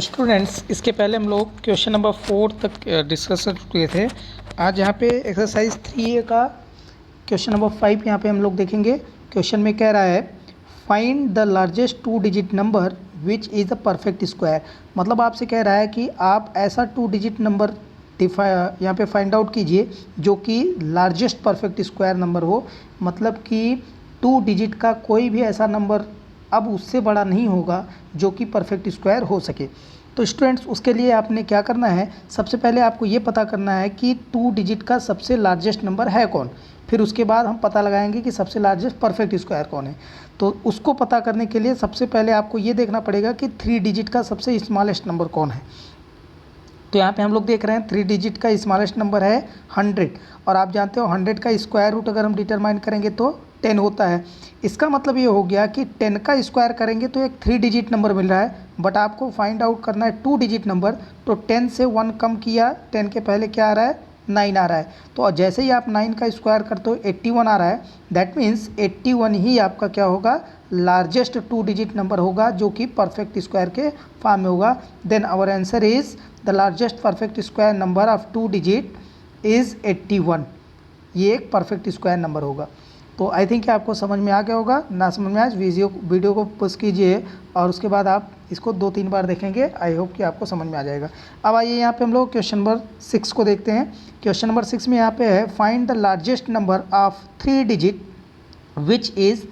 Students, इसके पहले हम लोग क्वेश्चन नंबर 4 तक डिस्कस कर चुके थे। आज यहाँ पे एक्सरसाइज 3A का क्वेश्चन नंबर 5 यहाँ पे हम लोग देखेंगे। क्वेश्चन में कह रहा है find the largest 2 digit number which is a perfect square. मतलब आपसे कह रहा है कि आप ऐसा 2 डिजिट नंबर यहाँ पे फाइंड आउट कीजिए जो कि लार्जेस्ट परफेक्ट स्क्वायर नंबर हो। मतलब कि 2 डिजिट का कोई भी ऐसा नंबर अब उससे बड़ा नहीं होगा जो कि परफेक्ट स्क्वायर हो सके। तो स्टूडेंट्स, उसके लिए आपने क्या करना है, सबसे पहले आपको ये पता करना है कि 2 डिजिट का सबसे लार्जेस्ट नंबर है कौन। फिर उसके बाद हम पता लगाएंगे कि सबसे लार्जेस्ट परफेक्ट स्क्वायर कौन है। तो उसको पता करने के लिए सबसे पहले आपको ये देखना पड़ेगा कि 3 डिजिट का सबसे स्मॉलेस्ट नंबर कौन है। तो यहाँ पे हम लोग देख रहे हैं 3 डिजिट का स्मॉलेस्ट नंबर है 100। और आप जानते हो 100 का स्क्वायर रूट अगर हम डिटरमाइन करेंगे तो 10 होता है। इसका मतलब ये हो गया कि 10 का स्क्वायर करेंगे तो एक 3 डिजिट नंबर मिल रहा है, बट आपको फाइंड आउट करना है 2 डिजिट नंबर। तो 10 से 1 कम किया, 10 के पहले क्या आ रहा है, 9 आ रहा है। तो जैसे ही आप 9 का स्क्वायर करते हो 81 आ रहा है। दैट मीन्स 81 ही आपका क्या होगा, लार्जेस्ट 2 डिजिट नंबर होगा जो कि परफेक्ट स्क्वायर के फॉर्म में होगा। Then our answer is the largest perfect square number of 2 digit is 81। ये एक परफेक्ट स्क्वायर नंबर होगा। तो आई थिंक आपको समझ में आ गया होगा। ना समझ में आज वीडियो को पॉज कीजिए और उसके बाद आप इसको 2-3 बार देखेंगे। आई होप कि आपको समझ में आ जाएगा। अब आइए यहाँ पे हम लोग क्वेश्चन नंबर 6 को देखते हैं। क्वेश्चन नंबर 6 में यहाँ पे है find the largest number of 3 digit which is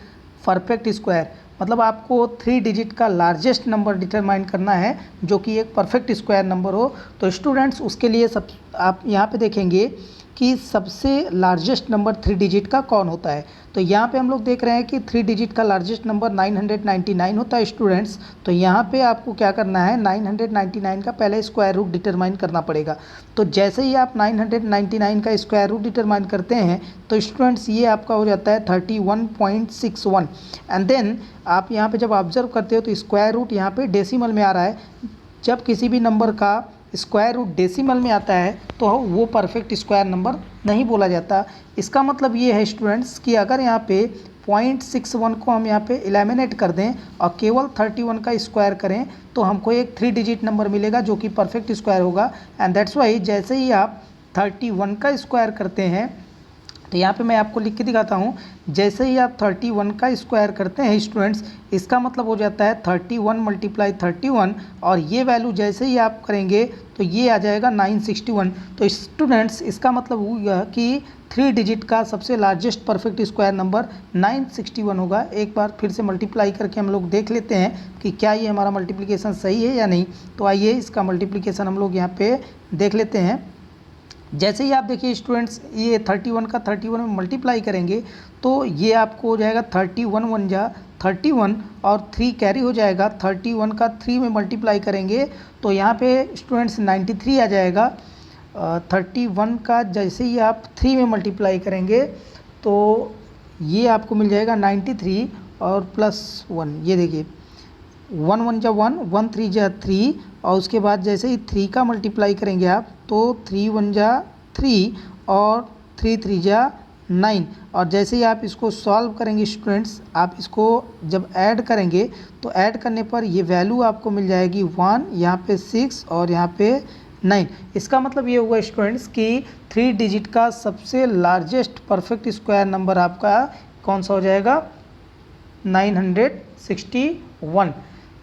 perfect square. मतलब आपको 3 डिजिट का लार्जेस्ट नंबर डिटरमाइन करना है जो कि एक परफेक्ट स्क्वायर नंबर हो। तो स्टूडेंट्स, उसके लिए सब आप यहाँ पे देखेंगे कि सबसे लार्जेस्ट नंबर 3 डिजिट का कौन होता है। तो यहाँ पे हम लोग देख रहे हैं कि 3 डिजिट का लार्जेस्ट नंबर 999 होता है स्टूडेंट्स। तो यहाँ पे आपको क्या करना है, 999 का पहले स्क्वायर रूट डिटरमाइन करना पड़ेगा। तो जैसे ही आप 999 का स्क्वायर रूट डिटरमाइन करते हैं तो स्टूडेंट्स ये आपका हो जाता है 31.61। एंड देन आप यहाँ पे जब ऑब्जर्व करते हो तो स्क्वायर रूट यहाँ पे डेसिमल में आ रहा है। जब किसी भी नंबर का स्क्वायर रूट डेसिमल में आता है तो वो परफेक्ट स्क्वायर नंबर नहीं बोला जाता। इसका मतलब ये है स्टूडेंट्स कि अगर यहाँ पे 0.61 को हम यहाँ पे एलिमिनेट कर दें और केवल 31 का स्क्वायर करें तो हमको एक 3 डिजिट नंबर मिलेगा जो कि परफेक्ट स्क्वायर होगा। एंड दैट्स वाई जैसे ही आप 31 का स्क्वायर करते हैं तो यहाँ पे मैं आपको लिख के दिखाता हूँ। जैसे ही आप 31 का स्क्वायर करते हैं स्टूडेंट्स, इसका मतलब हो जाता है 31 मल्टीप्लाई 31 और ये वैल्यू जैसे ही आप करेंगे तो ये आ जाएगा 961। तो स्टूडेंट्स, इसका मतलब हुआ कि 3 डिजिट का सबसे लार्जेस्ट परफेक्ट स्क्वायर नंबर 961 होगा। एक बार फिर से मल्टीप्लाई करके हम लोग देख लेते हैं कि क्या ये हमारा मल्टीप्लिकेशन सही है या नहीं। तो आइए इसका मल्टीप्लिकेशन हम लोग यहाँ पे देख लेते हैं। जैसे ही आप देखिए स्टूडेंट्स, ये 31 का 31 में मल्टीप्लाई करेंगे तो ये आपको हो जाएगा 31 1 जा 31 और 3 कैरी हो जाएगा। 31 का 3 में मल्टीप्लाई करेंगे तो यहाँ पे स्टूडेंट्स 93 आ जाएगा। 31 का जैसे ही आप 3 में मल्टीप्लाई करेंगे तो ये आपको मिल जाएगा 93 और +1। ये देखिए 1 1 जा 1, 1 3 जा 3 और उसके बाद जैसे ही 3 का मल्टीप्लाई करेंगे आप तो 3 1 जा 3 और 3 3 जा 9। और जैसे ही आप इसको सॉल्व करेंगे स्टूडेंट्स, आप इसको जब ऐड करेंगे तो ऐड करने पर ये वैल्यू आपको मिल जाएगी 1, यहाँ पे 6 और यहाँ पे 9। इसका मतलब ये हुआ स्टूडेंट्स कि 3 डिजिट का सबसे लार्जेस्ट परफेक्ट स्क्वायर नंबर आपका कौन सा हो जाएगा, 961।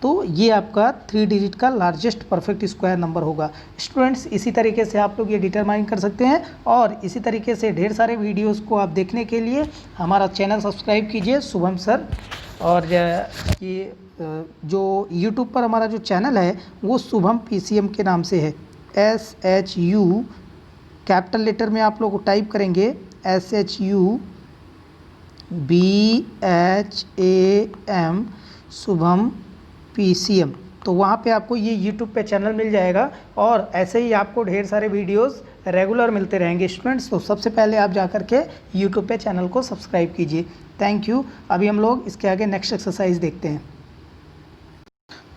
तो ये आपका 3 डिजिट का लार्जेस्ट परफेक्ट स्क्वायर नंबर होगा। स्टूडेंट्स, इसी तरीके से आप लोग ये डिटरमाइन कर सकते हैं और इसी तरीके से ढेर सारे वीडियोस को आप देखने के लिए हमारा चैनल सब्सक्राइब कीजिए, शुभम सर। और ये जो यूट्यूब पर हमारा जो चैनल है वो शुभम PCM के नाम से है। SHU कैपिटल लेटर में आप लोग टाइप करेंगे SHUBHAM शुभम PCM, तो वहाँ पे आपको ये YouTube पे चैनल मिल जाएगा और ऐसे ही आपको ढेर सारे वीडियोस रेगुलर मिलते रहेंगे स्टूडेंट्स। तो सबसे पहले आप जा कर के YouTube पे चैनल को सब्सक्राइब कीजिए। Thank you. अभी हम लोग इसके आगे नेक्स्ट एक्सरसाइज देखते हैं।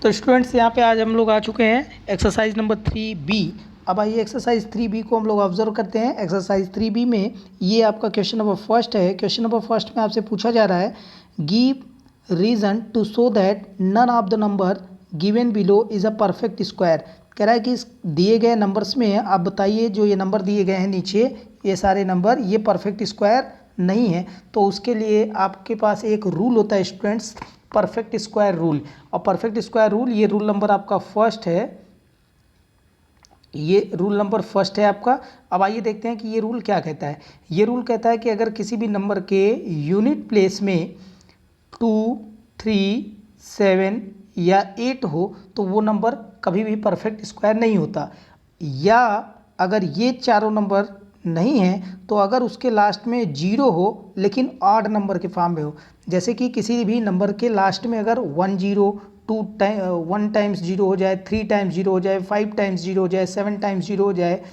तो स्टूडेंट्स, यहाँ पे आज हम लोग आ चुके हैं एक्सरसाइज नंबर 3B। अब आइए एक्सरसाइज 3B को हम लोग ऑब्जर्व करते हैं। एक्सरसाइज 3B में ये आपका क्वेश्चन नंबर फर्स्ट है। क्वेश्चन नंबर फर्स्ट में आपसे पूछा जा रहा है give reason to show that none of the number given below is a perfect square. कह रहा है कि इस दिए गए नंबर्स में आप बताइए जो ये नंबर दिए गए हैं नीचे, ये सारे नंबर ये परफेक्ट स्क्वायर नहीं है। तो उसके लिए आपके पास एक रूल होता है स्टूडेंट्स, परफेक्ट स्क्वायर रूल। और परफेक्ट स्क्वायर रूल, ये रूल नंबर आपका फर्स्ट है, ये रूल नंबर फर्स्ट है आपका। अब आइए देखते हैं कि ये रूल क्या कहता है। ये रूल कहता है कि अगर किसी भी नंबर के यूनिट प्लेस में 2, 3, 7 या 8 हो तो वो नंबर कभी भी परफेक्ट स्क्वायर नहीं होता। या अगर ये चारों नंबर नहीं है तो अगर उसके लास्ट में 0 हो लेकिन ऑड नंबर के फॉर्म में हो, जैसे कि किसी भी नंबर के लास्ट में अगर 1 0, 1 टाइम्स 0 हो जाए, 3 टाइम्स 0 हो जाए, 5 टाइम्स 0 हो जाए, 7 टाइम्स 0 हो जाए,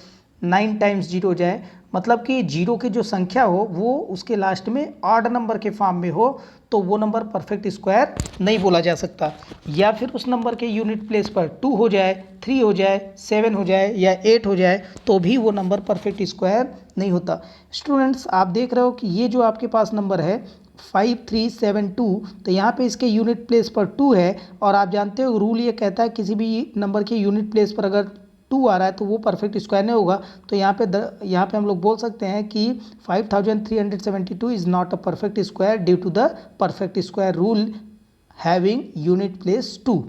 9 टाइम्स 0 हो जाए, मतलब कि जीरो की जो संख्या हो वो उसके लास्ट में ऑड नंबर के फॉर्म में हो, तो वो नंबर परफेक्ट स्क्वायर नहीं बोला जा सकता। या फिर उस नंबर के यूनिट प्लेस पर 2 हो जाए, 3 हो जाए, 7 हो जाए या 8 हो जाए तो भी वो नंबर परफेक्ट स्क्वायर नहीं होता। स्टूडेंट्स आप देख रहे हो कि ये जो आपके पास नंबर है 5372, तो यहाँ पे इसके यूनिट प्लेस पर 2 है। और आप जानते हो रूल ये कहता है किसी भी नंबर के यूनिट प्लेस पर अगर 2 आ रहा है तो वो परफेक्ट स्क्वायर नहीं होगा। तो यहाँ पे हम लोग बोल सकते हैं कि 5372 is not a perfect square due to the perfect square rule having unit place 2।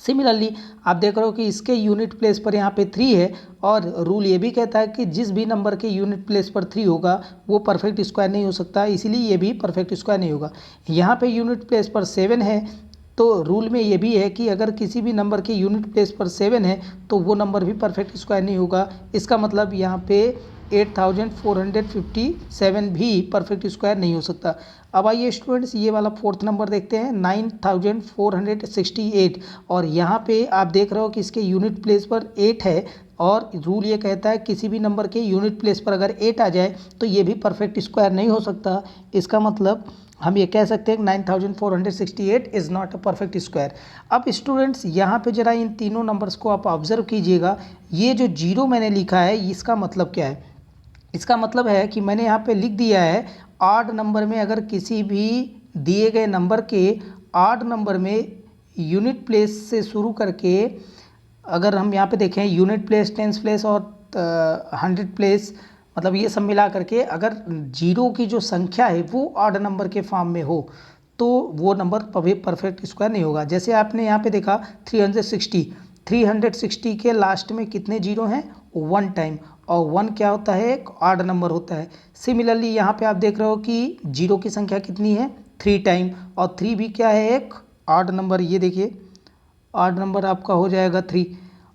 Similarly आप देख रहे हो कि इसके यूनिट प्लेस पर यहाँ पे 3 है और रूल ये भी कहता है कि जिस भी नंबर के यूनिट प्लेस पर 3 होगा वो परफेक्ट स्क्वायर नहीं हो सकता, इसीलिए ये भी परफेक्ट स्क्वायर नहीं होगा। यहाँ पे यूनिट प्लेस पर 7 है तो रूल में ये भी है कि अगर किसी भी नंबर के यूनिट प्लेस पर 7 है तो वो नंबर भी परफेक्ट स्क्वायर नहीं होगा। इसका मतलब यहाँ पे 8457 भी परफेक्ट स्क्वायर नहीं हो सकता। अब आइए स्टूडेंट्स ये वाला फोर्थ नंबर देखते हैं 9468, और यहाँ पे आप देख रहे हो कि इसके यूनिट प्लेस पर 8 है और रूल ये कहता है किसी भी नंबर के यूनिट प्लेस पर अगर 8 आ जाए तो ये भी परफेक्ट स्क्वायर नहीं हो सकता। इसका मतलब हम ये कह सकते हैं 9468 is not a perfect square. अब स्टूडेंट्स यहाँ पे जरा इन तीनों नंबर्स को आप ऑब्जर्व कीजिएगा, ये जो 0 मैंने लिखा है इसका मतलब क्या है। इसका मतलब है कि मैंने यहाँ पे लिख दिया है ऑड नंबर में अगर किसी भी दिए गए नंबर के ऑड नंबर में यूनिट प्लेस से शुरू करके अगर हम यहाँ पे देखें यूनिट प्लेस, टेंस प्लेस और 100 प्लेस, मतलब ये सब मिला करके अगर 0 की जो संख्या है वो ऑड नंबर के फॉर्म में हो तो वो नंबर कभी परफेक्ट स्क्वायर नहीं होगा। जैसे आपने यहाँ पे देखा 360 के लास्ट में कितने 0 हैं, 1 टाइम, और 1 क्या होता है, एक ऑड नंबर होता है। सिमिलरली यहाँ पे आप देख रहे हो कि 0 की संख्या कितनी है, 3 टाइम, और 3 भी क्या है, एक ऑड नंबर। ये देखिए ऑड नंबर आपका हो जाएगा 3।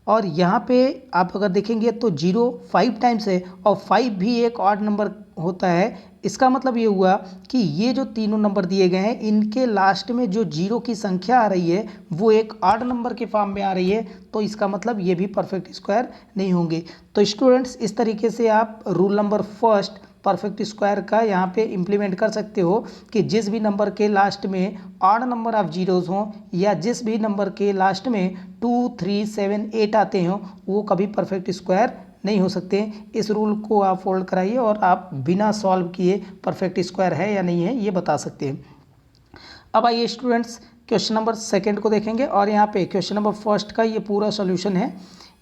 और यहाँ पे आप अगर देखेंगे तो 0 5 टाइम्स है और 5 भी एक ऑड नंबर होता है। इसका मतलब ये हुआ कि ये जो तीनों नंबर दिए गए हैं इनके लास्ट में जो 0 की संख्या आ रही है वो एक ऑड नंबर के फॉर्म में आ रही है, तो इसका मतलब ये भी परफेक्ट स्क्वायर नहीं होंगे। तो स्टूडेंट्स इस तरीके से आप rule number first perfect square का यहाँ पे इम्प्लीमेंट कर सकते हो कि जिस भी नंबर के लास्ट में ऑड नंबर ऑफ जीरोज़ हों या जिस भी नंबर के लास्ट में 2, 3, 7, 8 आते हों वो कभी परफेक्ट स्क्वायर नहीं हो सकते। इस रूल को आप फोल्ड कराइए और आप बिना सॉल्व किए परफेक्ट स्क्वायर है या नहीं है ये बता सकते हैं। अब आइए स्टूडेंट्स क्वेश्चन नंबर सेकंड को देखेंगे और यहाँ पे क्वेश्चन नंबर फर्स्ट का ये पूरा सॉल्यूशन है।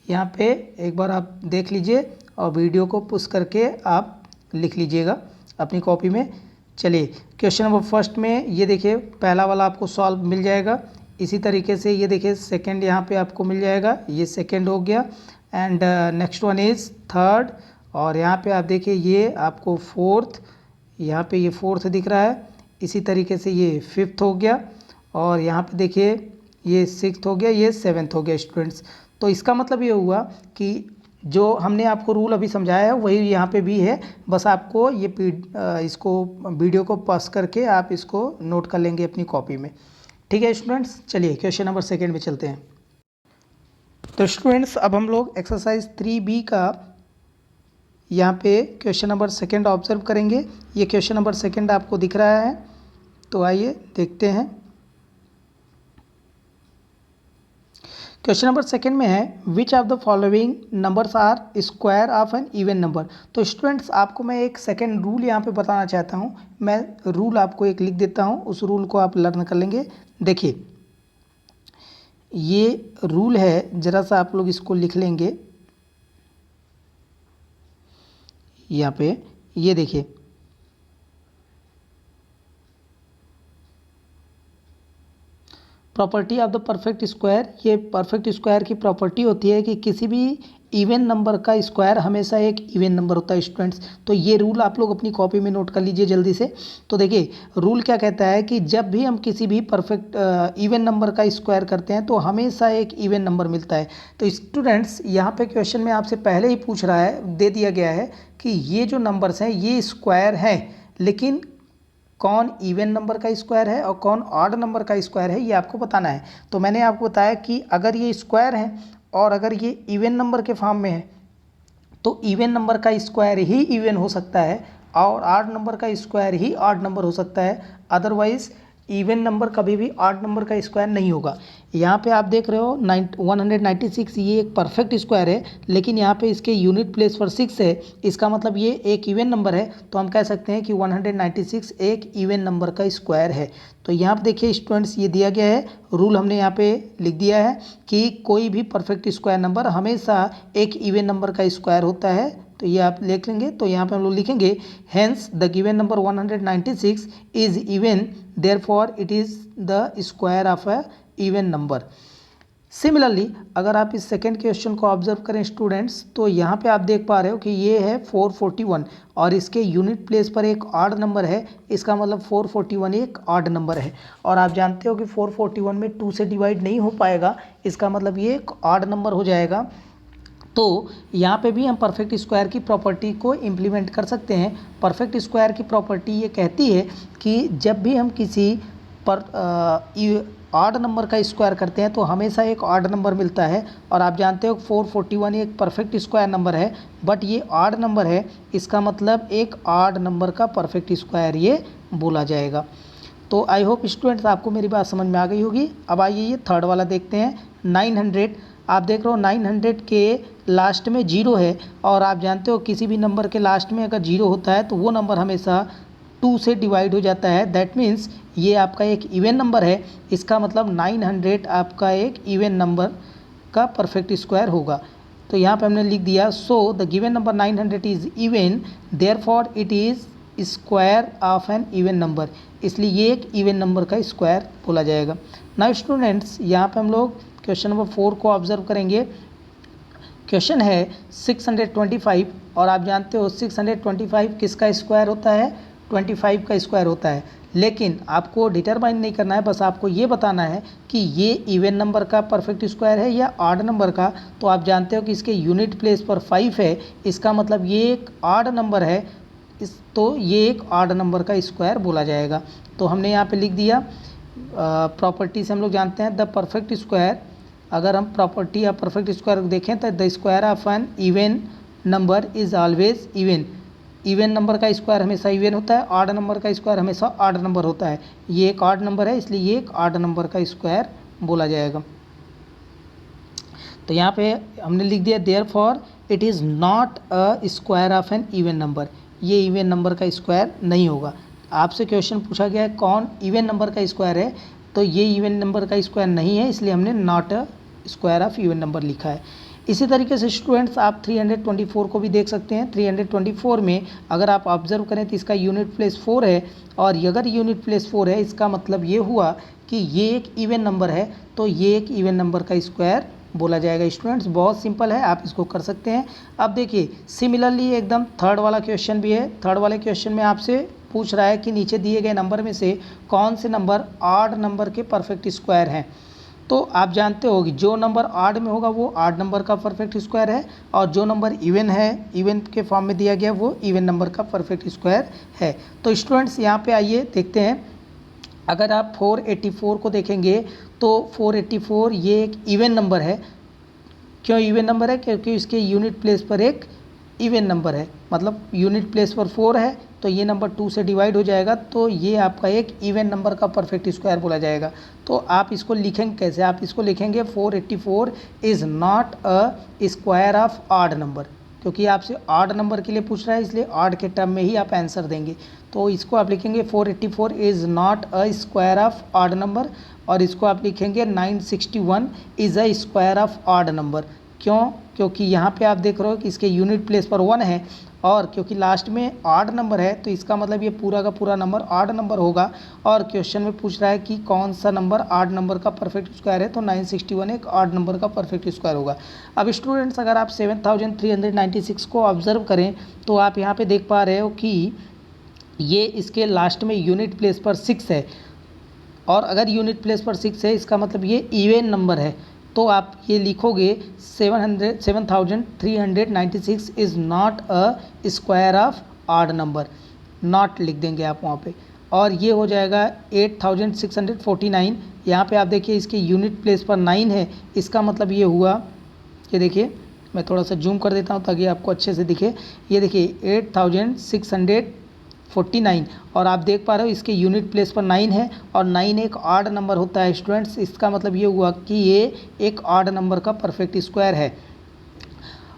यहाँ पे एक बार आप देख लीजिए और वीडियो को पुश करके आप लिख लीजिएगा अपनी कॉपी में। चलिए क्वेश्चन नंबर फर्स्ट में ये देखिए पहला वाला आपको सॉल्व मिल जाएगा। इसी तरीके से ये देखिए सेकंड यहाँ पे आपको मिल जाएगा, ये सेकंड हो गया। And next one is third, और यहाँ पे आप देखिए ये आपको फोर्थ, यहाँ पे ये फोर्थ दिख रहा है। इसी तरीके से ये फिफ्थ हो गया और यहाँ पे देखिए ये सिक्स्थ हो गया, ये सेवन्थ हो गया स्टूडेंट्स। तो इसका मतलब ये हुआ कि जो हमने आपको रूल अभी समझाया है वही यहाँ पे भी है, बस आपको ये इसको वीडियो को पॉज करके आप इसको नोट कर लेंगे अपनी कॉपी में। ठीक है स्टूडेंट्स, चलिए क्वेश्चन नंबर सेकंड में चलते हैं। तो स्टूडेंट्स अब हम लोग एक्सरसाइज 3B का यहाँ पे क्वेश्चन नंबर सेकंड ऑब्जर्व करेंगे। ये क्वेश्चन नंबर सेकंड आपको दिख रहा है, तो आइए देखते हैं। क्वेश्चन नंबर सेकंड में है which of the following numbers are square of an even number. तो स्टूडेंट्स आपको मैं एक सेकंड रूल यहाँ पे बताना चाहता हूँ। मैं रूल आपको एक लिख देता हूँ, उस रूल को आप लर्न कर लेंगे। देखिए ये रूल है, ज़रा सा आप लोग इसको लिख लेंगे यहाँ पे। ये देखिए, property of the perfect square, ये परफेक्ट स्क्वायर की प्रॉपर्टी होती है कि किसी भी इवन नंबर का स्क्वायर हमेशा एक इवन नंबर होता है स्टूडेंट्स। तो ये रूल आप लोग अपनी कॉपी में नोट कर लीजिए जल्दी से। तो देखिए रूल क्या कहता है कि जब भी हम किसी भी परफेक्ट इवन नंबर का स्क्वायर करते हैं तो हमेशा एक इवन नंबर मिलता है। तो स्टूडेंट्स यहाँ पे क्वेश्चन में आपसे पहले ही पूछ रहा है, दे दिया गया है कि ये जो नंबर्स हैं ये स्क्वायर हैं, लेकिन कौन इवन नंबर का स्क्वायर है और कौन ऑड नंबर का स्क्वायर है ये आपको बताना है। तो मैंने आपको बताया कि अगर ये स्क्वायर है और अगर ये इवन नंबर के फॉर्म में है तो इवन नंबर का स्क्वायर ही इवन हो सकता है और ऑड नंबर का स्क्वायर ही ऑड नंबर हो सकता है, अदरवाइज इवन नंबर कभी भी ऑड नंबर का स्क्वायर नहीं होगा। यहाँ पे आप देख रहे हो 196, ये एक परफेक्ट स्क्वायर है, लेकिन यहाँ पे इसके यूनिट प्लेस पर 6 है, इसका मतलब ये एक इवन नंबर है। तो हम कह सकते हैं कि 196 एक इवन नंबर का स्क्वायर है। तो यहाँ पे देखिए स्टूडेंट्स, ये दिया गया है रूल, हमने यहाँ पे लिख दिया है कि कोई भी परफेक्ट स्क्वायर नंबर हमेशा एक इवन नंबर का स्क्वायर होता है। तो ये आप लिख लेंगे। तो यहाँ पे हम लोग लिखेंगे hence the given number 196 is even, therefore it is the square of a even number. Similarly अगर आप इस सेकेंड क्वेश्चन को ऑब्जर्व करें स्टूडेंट्स, तो यहाँ पे आप देख पा रहे हो कि ये है 441 और इसके यूनिट प्लेस पर एक ऑड नंबर है, इसका मतलब 441 एक ऑड नंबर है। और आप जानते हो कि 441 में 2 से डिवाइड नहीं हो पाएगा, इसका मतलब ये एक ऑड नंबर हो जाएगा। तो यहाँ पे भी हम परफेक्ट स्क्वायर की प्रॉपर्टी को इम्प्लीमेंट कर सकते हैं। परफेक्ट स्क्वायर की प्रॉपर्टी ये कहती है कि जब भी हम किसी पर ऑड नंबर का स्क्वायर करते हैं तो हमेशा एक ऑड नंबर मिलता है। और आप जानते हो 441 एक परफेक्ट स्क्वायर नंबर है, बट ये ऑड नंबर है, इसका मतलब एक ऑड नंबर का परफेक्ट स्क्वायर ये बोला जाएगा। तो आई होप स्टूडेंट्स आपको मेरी बात समझ में आ गई होगी। अब आइए ये थर्ड वाला देखते हैं। 900, आप देख रहे हो 900 के लास्ट में 0 है और आप जानते हो किसी भी नंबर के लास्ट में अगर 0 होता है तो वो नंबर हमेशा 2 से डिवाइड हो जाता है। दैट मीन्स ये आपका एक इवन नंबर है, इसका मतलब 900 आपका एक इवन नंबर का परफेक्ट स्क्वायर होगा। तो यहाँ पे हमने लिख दिया so the given number 900 is even, therefore it is square of an even number, इसलिए ये एक इवन नंबर का स्क्वायर बोला जाएगा। नाउ स्टूडेंट्स यहाँ पे हम लोग क्वेश्चन नंबर 4 को ऑब्जर्व करेंगे। क्वेश्चन है 625 और आप जानते हो 625 किसका स्क्वायर होता है, 25 का स्क्वायर होता है। लेकिन आपको डिटरमाइन नहीं करना है, बस आपको ये बताना है कि ये इवन नंबर का परफेक्ट स्क्वायर है या ऑड नंबर का। तो आप जानते हो कि इसके यूनिट प्लेस पर 5 है, इसका मतलब ये एक ऑड नंबर है, तो ये एक ऑड नंबर का स्क्वायर बोला जाएगा। तो हमने यहाँ पे लिख दिया प्रॉपर्टी से हम लोग जानते हैं द परफेक्ट स्क्वायर, अगर हम प्रॉपर्टी या परफेक्ट स्क्वायर देखें तो the square of an even number is always even. Even number का स्क्वायर हमेशा इवन होता है, ऑड नंबर का स्क्वायर हमेशा ऑड नंबर होता है। ये एक ऑड नंबर है, इसलिए ये एक ऑड नंबर का स्क्वायर बोला जाएगा। तो यहाँ पे हमने लिख दिया therefore it is not a square of an even number, ये इवन नंबर का स्क्वायर नहीं होगा। आपसे क्वेश्चन पूछा गया है कौन इवन नंबर का स्क्वायर है, तो ये इवन नंबर का स्क्वायर नहीं है, इसलिए हमने not a square of even number लिखा है। इसी तरीके से स्टूडेंट्स आप 324 को भी देख सकते हैं। 324 में अगर आप ऑब्जर्व करें तो इसका यूनिट प्लेस 4 है और अगर यूनिट प्लेस 4 है इसका मतलब ये हुआ कि ये एक इवन नंबर है, तो ये एक इवन नंबर का स्क्वायर बोला जाएगा। स्टूडेंट्स बहुत सिंपल है, आप इसको कर सकते हैं। अब देखिए सिमिलरली एकदम थर्ड वाला क्वेश्चन भी है। थर्ड वाले क्वेश्चन में आपसे पूछ रहा है कि नीचे दिए गए नंबर में से कौन से नंबर ऑड नंबर के परफेक्ट स्क्वायर हैं। तो आप जानते हो कि जो नंबर ऑड में होगा वो ऑड नंबर का परफेक्ट स्क्वायर है और जो नंबर इवन है, इवन के फॉर्म में दिया गया, वो इवन नंबर का परफेक्ट स्क्वायर है। तो स्टूडेंट्स यहाँ पे आइए देखते हैं। अगर आप 484 को देखेंगे तो 484 ये एक इवन नंबर है। क्यों इवन नंबर है? क्योंकि इसके यूनिट प्लेस पर एक इवन नंबर है, मतलब यूनिट प्लेस पर 4 है तो ये नंबर 2 से डिवाइड हो जाएगा, तो ये आपका एक इवन नंबर का परफेक्ट स्क्वायर बोला जाएगा। तो आप इसको लिखेंगे कैसे? आप इसको लिखेंगे 484 is not a square of odd number, क्योंकि आपसे ऑड नंबर के लिए पूछ रहा है इसलिए ऑड के टर्म में ही आप आंसर देंगे। तो इसको आप लिखेंगे 484 is not a square of odd number और इसको आप लिखेंगे 961 is a square of odd number. क्यों? क्योंकि यहाँ पे आप देख रहे हो कि इसके यूनिट प्लेस पर 1 है, और क्योंकि लास्ट में ऑड नंबर है तो इसका मतलब ये पूरा का पूरा नंबर ऑड नंबर होगा। और क्वेश्चन में पूछ रहा है कि कौन सा नंबर ऑड नंबर का परफेक्ट स्क्वायर है, तो 961 एक ऑड नंबर का परफेक्ट स्क्वायर होगा। अब स्टूडेंट्स अगर आप 7396 को ऑब्जर्व करें तो आप यहाँ पे देख पा रहे हो कि ये इसके लास्ट में यूनिट प्लेस पर 6 है, और अगर यूनिट प्लेस पर 6 है इसका मतलब ये इवन नंबर है। तो आप ये लिखोगे 7396 is not a square of odd number, not लिख देंगे आप वहाँ पे। और ये हो जाएगा 8649। यहाँ पे आप देखिए इसके यूनिट प्लेस पर 9 है, इसका मतलब ये हुआ, ये देखिए मैं थोड़ा सा जूम कर देता हूँ ताकि आपको अच्छे से दिखे। ये देखिए 8649, और आप देख पा रहे हो इसके यूनिट प्लेस पर 9 है, और 9 एक ऑड नंबर होता है स्टूडेंट्स। इसका मतलब ये हुआ कि ये एक ऑड नंबर का परफेक्ट स्क्वायर है।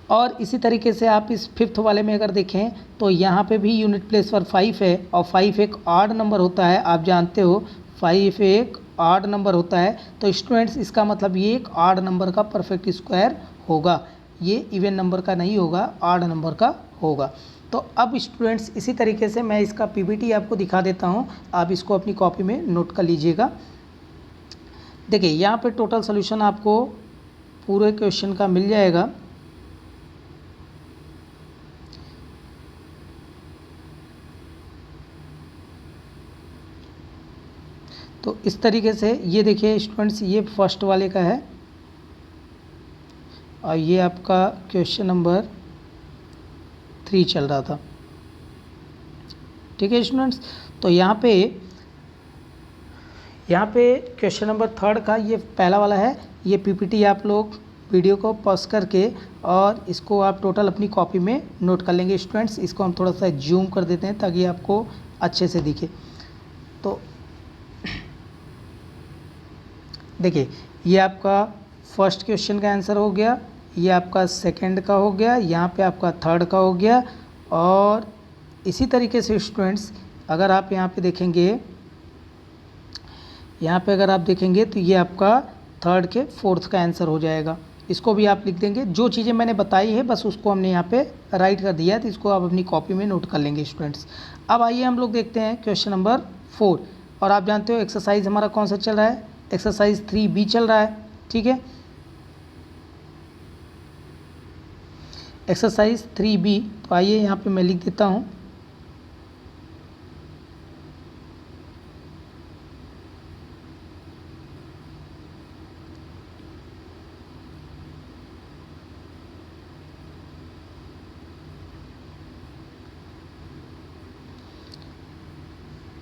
और इसी तरीके से आप इस 5th वाले में अगर देखें तो यहाँ पे भी यूनिट प्लेस पर 5 है, और 5 एक ऑड नंबर होता है, आप जानते हो 5 एक ऑड नंबर होता है। तो स्टूडेंट्स इसका मतलब ये एक ऑड नंबर का परफेक्ट स्क्वायर होगा, ये इवन नंबर का नहीं होगा, ऑड नंबर का होगा। तो अब स्टूडेंट्स इसी तरीके से मैं इसका पीपीटी आपको दिखा देता हूँ, आप इसको अपनी कॉपी में नोट कर लीजिएगा। देखिए यहाँ पे टोटल सोल्यूशन आपको पूरे क्वेश्चन का मिल जाएगा। तो इस तरीके से ये देखिए स्टूडेंट्स, ये फर्स्ट वाले का है, और ये आपका क्वेश्चन नंबर 3 चल रहा था। ठीक है स्टूडेंट्स, तो यहाँ पे क्वेश्चन नंबर 3 का ये पहला वाला है। ये पीपीटी आप लोग वीडियो को पॉज करके और इसको आप टोटल अपनी कॉपी में नोट कर लेंगे स्टूडेंट्स। इसको हम थोड़ा सा जूम कर देते हैं ताकि आपको अच्छे से दिखे। तो देखिए ये आपका फर्स्ट क्वेश्चन का आंसर हो गया, ये आपका सेकंड का हो गया, यहाँ पे आपका थर्ड का हो गया। और इसी तरीके से स्टूडेंट्स अगर आप यहाँ पे देखेंगे, यहाँ पे अगर आप देखेंगे तो ये आपका थर्ड के फोर्थ का आंसर हो जाएगा। इसको भी आप लिख देंगे, जो चीज़ें मैंने बताई है बस उसको हमने यहाँ पे राइट कर दिया है, तो इसको आप अपनी कॉपी में नोट कर लेंगे स्टूडेंट्स। अब आइए हम लोग देखते हैं क्वेश्चन नंबर 4। और आप जानते हो एक्सरसाइज हमारा कौन सा चल रहा है, एक्सरसाइज 3B चल रहा है। ठीक है, एक्सरसाइज 3B। तो आइए यहाँ पे मैं लिख देता हूँ।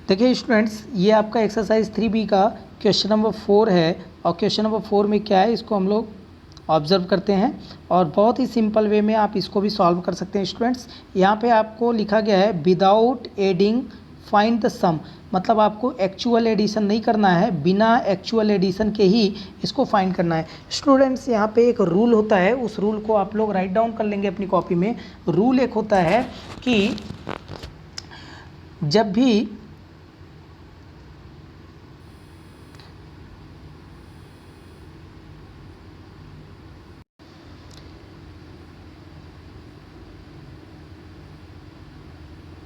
देखिए स्टूडेंट्स ये आपका एक्सरसाइज 3B का क्वेश्चन नंबर 4 है, और क्वेश्चन नंबर 4 में क्या है इसको हम लोग ऑब्जर्व करते हैं, और बहुत ही सिंपल वे में आप इसको भी सॉल्व कर सकते हैं स्टूडेंट्स। यहाँ पे आपको लिखा गया है विदाउट एडिंग फाइंड द सम, मतलब आपको एक्चुअल एडिशन नहीं करना है, बिना एक्चुअल एडिशन के ही इसको फाइंड करना है स्टूडेंट्स। यहाँ पे एक रूल होता है, उस रूल को आप लोग राइट डाउन कर लेंगे अपनी कॉपी में। रूल एक होता है कि जब भी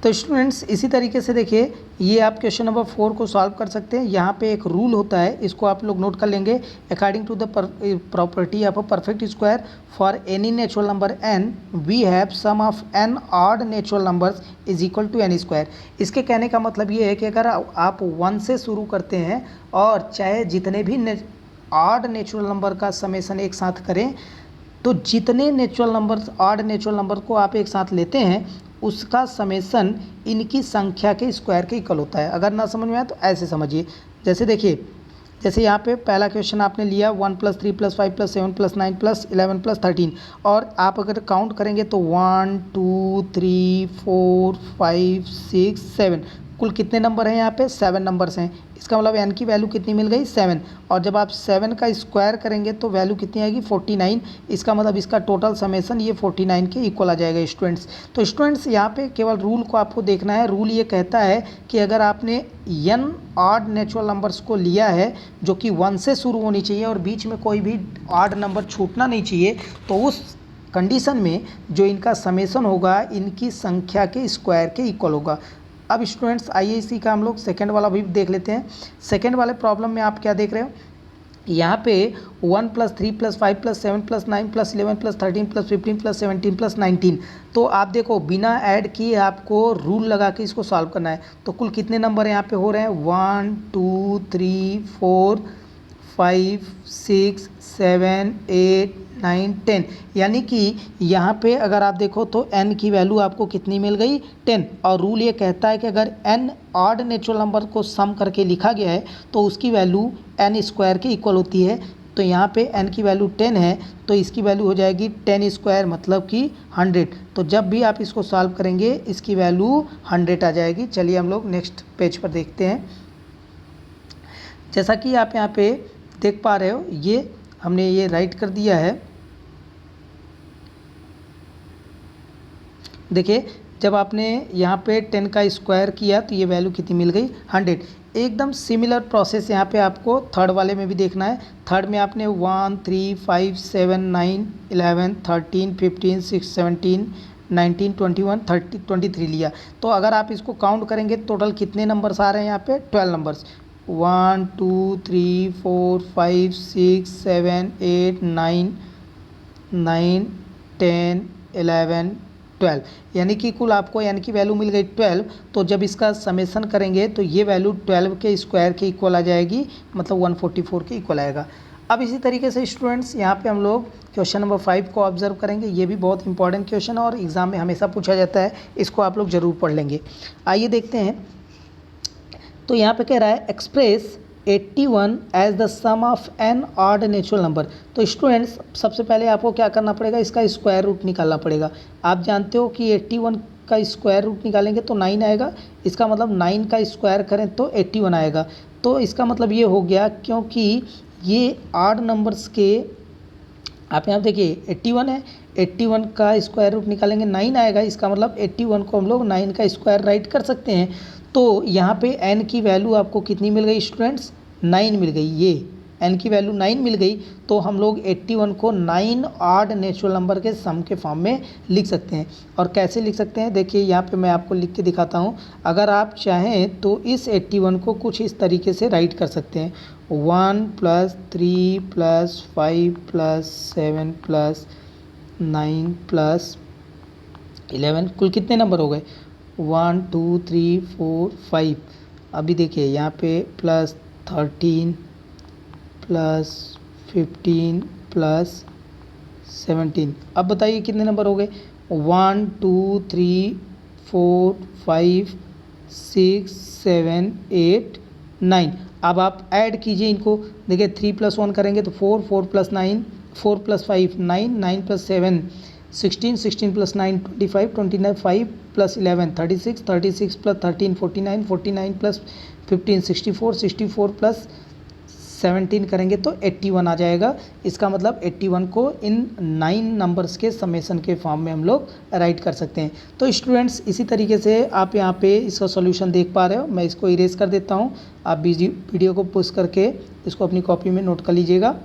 तो स्टूडेंट्स इसी तरीके से देखिए ये आप क्वेश्चन नंबर 4 को सॉल्व कर सकते हैं। यहाँ पे एक रूल होता है, इसको आप लोग नोट कर लेंगे। According to the property of a perfect square for any natural number n we have sum of n odd natural numbers is equal to n square. इसके कहने का मतलब ये है कि अगर आप 1 से शुरू करते हैं और चाहे जितने भी ऑड नेचुरल नंबर का समेसन एक साथ करें, तो जितने natural numbers odd natural number को आप एक साथ लेते हैं उसका समेसन इनकी संख्या के स्क्वायर के इक्वल होता है। अगर ना समझ में आए तो ऐसे समझिए, जैसे देखिए, जैसे यहाँ पे पहला क्वेश्चन आपने लिया 1 + 3 + 5 + 7 + 9 + 11 + 13, और आप अगर काउंट करेंगे तो 1 2 3 4 5 6 7, कुल कितने नंबर हैं यहाँ पे 7 नंबर्स हैं। इसका मतलब n की वैल्यू कितनी मिल गई 7। और जब आप 7 का स्क्वायर करेंगे तो वैल्यू कितनी आएगी 49। इसका मतलब इसका टोटल समेसन ये 49 के इक्वल आ जाएगा स्टूडेंट्स। तो स्टूडेंट्स यहाँ पे केवल रूल को आपको देखना है। रूल ये कहता है कि अगर आपने n ऑड नेचुरल नंबर्स को लिया है जो कि 1 से शुरू होनी चाहिए और बीच में कोई भी ऑड नंबर छूटना नहीं चाहिए, तो उस कंडीशन में जो इनका समेसन होगा इनकी संख्या के स्क्वायर के इक्वल होगा। अब स्टूडेंट्स आइए इसी का हम लोग सेकंड वाला भी देख लेते हैं। सेकंड वाले प्रॉब्लम में आप क्या देख रहे हो, यहाँ पे 1 + 3 + 5 + 7 + 9 + 11 + 13 + 15 + 17 + 19। तो आप देखो बिना ऐड किए आपको रूल लगा के इसको सॉल्व करना है। तो कुल कितने नंबर यहाँ पे हो रहे हैं 1 2 3 4 5 6 7 8 9 10। यानी कि यहाँ पे अगर आप देखो तो n की वैल्यू आपको कितनी मिल गई 10। और रूल ये कहता है कि अगर n ऑड नेचुरल नंबर को सम करके लिखा गया है तो उसकी वैल्यू n स्क्वायर के इक्वल होती है। तो यहाँ पे n की वैल्यू 10 है तो इसकी वैल्यू हो जाएगी 10 स्क्वायर मतलब कि 100। तो जब भी आप इसको सॉल्व करेंगे इसकी वैल्यू 100 आ जाएगी। चलिए हम लोग नेक्स्ट पेज पर देखते हैं। जैसा कि आप यहाँ पे देख पा रहे हो ये हमने ये राइट कर दिया है। देखिए जब आपने यहाँ पे 10 का स्क्वायर किया तो ये वैल्यू कितनी मिल गई 100। एकदम सिमिलर प्रोसेस यहाँ पे आपको थर्ड वाले में भी देखना है। थर्ड में आपने 1 3 5 7 9 11 13 15 16 17 19 21 30 23 लिया। तो अगर आप इसको काउंट करेंगे टोटल कितने नंबर्स आ रहे हैं यहाँ पे 12 नंबर्स। 1 2 3 4 5 6 7 8 9 9 10 11 12। यानी कि कुल आपको n की वैल्यू मिल गई 12। तो जब इसका समेसन करेंगे तो ये वैल्यू 12 के स्क्वायर के इक्वल आ जाएगी, मतलब 144 के इक्वल आएगा। अब इसी तरीके से स्टूडेंट्स यहाँ पे हम लोग क्वेश्चन नंबर 5 को ऑब्जर्व करेंगे। ये भी बहुत इंपॉर्टेंट क्वेश्चन है और एग्जाम में हमेशा पूछा जाता है, इसको आप लोग ज़रूर पढ़ लेंगे। आइए देखते हैं। तो यहाँ पे कह रहा है express 81 as the sum of an odd natural number. तो स्टूडेंट्स सबसे पहले आपको क्या करना पड़ेगा, इसका स्क्वायर रूट निकालना पड़ेगा। आप जानते हो कि 81 का स्क्वायर रूट निकालेंगे तो 9 आएगा। इसका मतलब 9 का स्क्वायर करें तो 81 आएगा। तो इसका मतलब ये हो गया क्योंकि ये ऑड नंबर्स के आप यहाँ देखिए 81 है, 81 का स्क्वायर रूट निकालेंगे 9 आएगा। इसका मतलब 81 को हम लोग 9 का स्क्वायर राइट कर सकते हैं। तो यहाँ पे n की वैल्यू आपको कितनी मिल गई स्टूडेंट्स 9 मिल गई। ये n की वैल्यू 9 मिल गई। तो हम लोग 81 को 9 ऑड नेचुरल नंबर के सम के फॉर्म में लिख सकते हैं। और कैसे लिख सकते हैं देखिए यहाँ पे मैं आपको लिख के दिखाता हूँ। अगर आप चाहें तो इस 81 को कुछ इस तरीके से राइट कर सकते हैं 1 + 3 + 5 + 7 + 9 + 11। कुल कितने नंबर हो गए 1 2 3 4 5। अभी देखिए यहाँ पे +13 +15 +17। अब बताइए कितने नंबर हो गए 1 2 3 4 5 6 7 8 9। अब आप ऐड कीजिए इनको। देखिए 3 + 1 करेंगे तो 4 4 + 9 4 + 5 9 9 + 7 16 16 + 9 25 29 5 + 11 36 36 + 13 49 49 + 15 64 64 + 17 करेंगे तो 81 आ जाएगा। इसका मतलब 81 को इन 9 नंबर्स के समेसन के फॉर्म में हम लोग राइट कर सकते हैं। तो स्टूडेंट्स इसी तरीके से आप यहाँ पे इसका सॉल्यूशन देख पा रहे हो। मैं इसको इरेज कर देता हूँ। आप वीडियो को पुश करके इसको अपनी कॉपी में नोट कर लीजिएगा।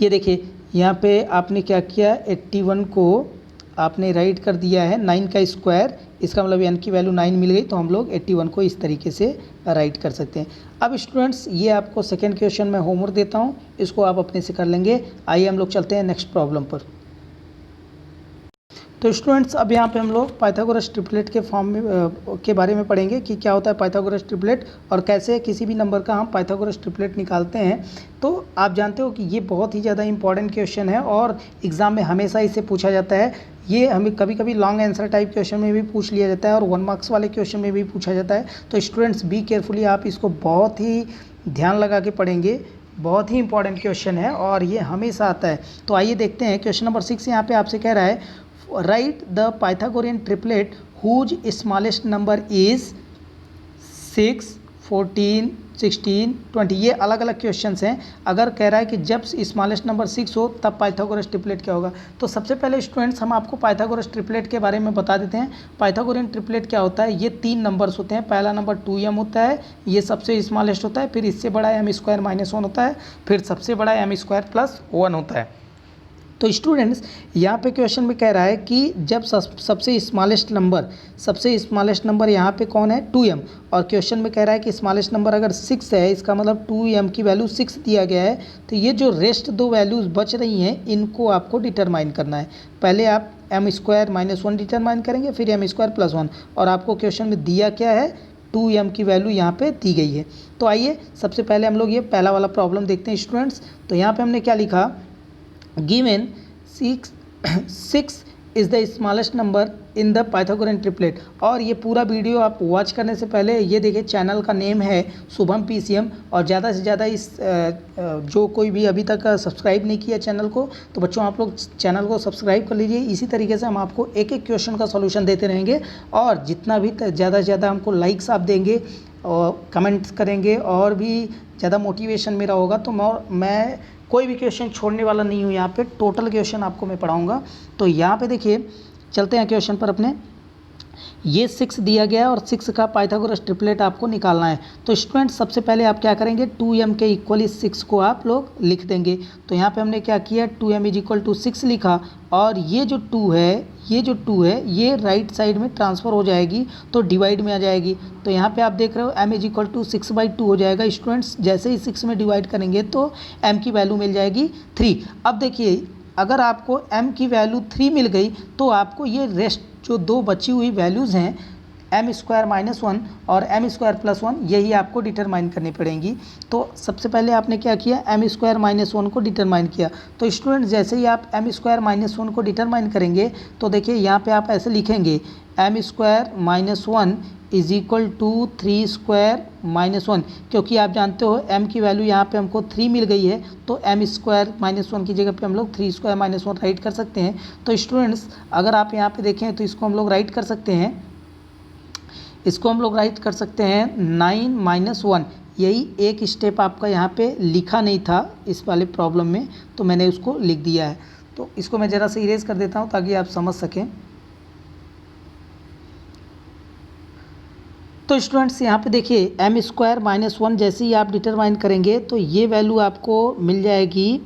ये देखिए यहाँ पे आपने क्या किया 81 को आपने राइट कर दिया है 9 का स्क्वायर। इसका मतलब n की वैल्यू 9 मिल गई। तो हम लोग 81 को इस तरीके से राइट कर सकते हैं। अब स्टूडेंट्स ये आपको सेकंड क्वेश्चन में होमवर्क देता हूँ, इसको आप अपने से कर लेंगे। आइए हम लोग चलते हैं नेक्स्ट प्रॉब्लम पर। तो स्टूडेंट्स अब यहाँ पे हम लोग पाइथागोरस ट्रिपलेट के फॉर्म में के बारे में पढ़ेंगे कि क्या होता है पाइथागोरस ट्रिपलेट और कैसे किसी भी नंबर का हम पाइथागोरस ट्रिपलेट निकालते हैं। तो आप जानते हो कि ये बहुत ही ज़्यादा इंपॉर्टेंट क्वेश्चन है और एग्ज़ाम में हमेशा इसे पूछा जाता है। ये हमें कभी कभी लॉन्ग आंसर टाइप क्वेश्चन में भी पूछ लिया जाता है और 1 मार्क्स वाले क्वेश्चन में भी पूछा जाता है। तो स्टूडेंट्स बी केयरफुली, आप इसको बहुत ही ध्यान लगा के पढ़ेंगे। बहुत ही इंपॉर्टेंट क्वेश्चन है और ये हमेशा आता है। तो आइए देखते हैं क्वेश्चन नंबर 6 यहाँ पे आपसे कह रहा है write the Pythagorean triplet whose smallest number is 6, 14, 16, 20 ये अलग अलग क्वेश्चंस हैं। अगर कह रहा है कि जब स्मॉलेस्ट नंबर 6 हो तब पाइथागोरस ट्रिपलेट क्या होगा, तो सबसे पहले स्टूडेंट्स हम आपको पाइथागोरस ट्रिपलेट के बारे में बता देते हैं। पाइथागोरियन ट्रिपलेट क्या होता है, ये 3 नंबर्स होते हैं। पहला नंबर 2m होता है, ये सबसे स्मॉलेस्ट होता है, फिर इससे बड़ा m² - 1 होता है, फिर सबसे बड़ा m² + 1 होता है। तो स्टूडेंट्स यहाँ पे क्वेश्चन में कह रहा है कि जब सबसे स्मॉलेस्ट नंबर यहाँ पे कौन है, 2m, और क्वेश्चन में कह रहा है कि स्मॉलेस्ट नंबर अगर 6 है, इसका मतलब 2m की वैल्यू 6 दिया गया है। तो ये जो रेस्ट 2 वैल्यूज़ बच रही हैं इनको आपको डिटरमाइन करना है। पहले आप m² - 1 डिटरमाइन करेंगे, फिर m² + 1, और आपको क्वेश्चन में दिया क्या है, 2m की वैल्यू यहाँ पे दी गई है। तो आइए सबसे पहले हम लोग ये पहला वाला प्रॉब्लम देखते हैं स्टूडेंट्स। तो यहाँ पे हमने क्या लिखा, given 6 is the smallest number in the Pythagorean triplet। और ये पूरा वीडियो आप वॉच करने से पहले ये देखिए, चैनल का नेम है शुभम PCM, और ज़्यादा से ज़्यादा इस जो कोई भी अभी तक सब्सक्राइब नहीं किया चैनल को, तो बच्चों आप लोग चैनल को सब्सक्राइब कर लीजिए। इसी तरीके से हम आपको एक एक क्वेश्चन का सॉल्यूशन देते रहेंगे, और जितना भी ज़्यादा से ज़्यादा हमको लाइक्स आप देंगे और कमेंट्स करेंगे और भी ज़्यादा मोटिवेशन मेरा होगा, तो मैं कोई भी क्वेश्चन छोड़ने वाला नहीं हूँ। यहाँ पे टोटल क्वेश्चन आपको मैं पढ़ाऊँगा। तो यहाँ पे देखिए, चलते हैं क्वेश्चन पर अपने। ये 6 दिया गया है और 6 का पाइथागोरस ट्रिपलेट आपको निकालना है। तो स्टूडेंट सबसे पहले आप क्या करेंगे, 2m के इक्वली 6 को आप लोग लिख देंगे। तो यहाँ पे हमने क्या किया, 2m = 6 लिखा, और ये जो 2 है ये राइट साइड में ट्रांसफ़र हो जाएगी, तो डिवाइड में आ जाएगी। तो यहाँ पे आप देख रहे हो m = 6/2 हो जाएगा। स्टूडेंट्स जैसे ही 6 में डिवाइड करेंगे तो m की वैल्यू मिल जाएगी 3। अब देखिए, अगर आपको m की वैल्यू 3 मिल गई तो आपको ये रेस्ट जो 2 बची हुई वैल्यूज़ हैं, m² - 1 और m² + 1, यही आपको डिटरमाइन करनी पड़ेंगी। तो सबसे पहले आपने क्या किया, m² - 1 को डिटरमाइन किया। तो स्टूडेंट जैसे ही आप m² - 1 को डिटरमाइन करेंगे तो देखिए यहाँ पे आप ऐसे लिखेंगे, m² - 1 = 3² - 1, क्योंकि आप जानते हो m की वैल्यू यहाँ पे हमको 3 मिल गई है, तो m² - 1 की जगह पे हम लोग 3² - 1 राइट कर सकते हैं। तो स्टूडेंट्स अगर आप यहाँ पे देखें तो इसको हम लोग राइट कर सकते हैं, 9 - 1। यही एक स्टेप आपका यहाँ पे लिखा नहीं था इस वाले प्रॉब्लम में, तो मैंने उसको लिख दिया है। तो इसको मैं ज़रा से इरेज कर देता हूँ ताकि आप समझ सकें। तो स्टूडेंट्स यहाँ पे देखिए, m² - 1 जैसे ही आप डिटरमाइन करेंगे तो ये वैल्यू आपको मिल जाएगी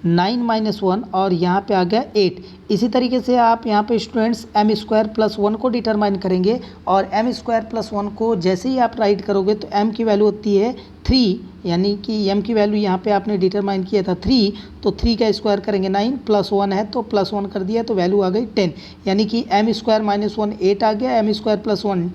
9 - 1, और यहाँ पे आ गया 8। इसी तरीके से आप यहाँ पे स्टूडेंट्स m² + 1 को डिटरमाइन करेंगे, और m² + 1 को जैसे ही आप राइट करोगे तो m की वैल्यू होती है 3, यानी कि m की वैल्यू यहाँ पे आपने डिटरमाइन किया था 3, तो 3 का स्क्वायर करेंगे 9, +1 है तो +1 कर दिया, तो वैल्यू आ गई 10, यानी कि m² - 1 8 आ गया, m² + 1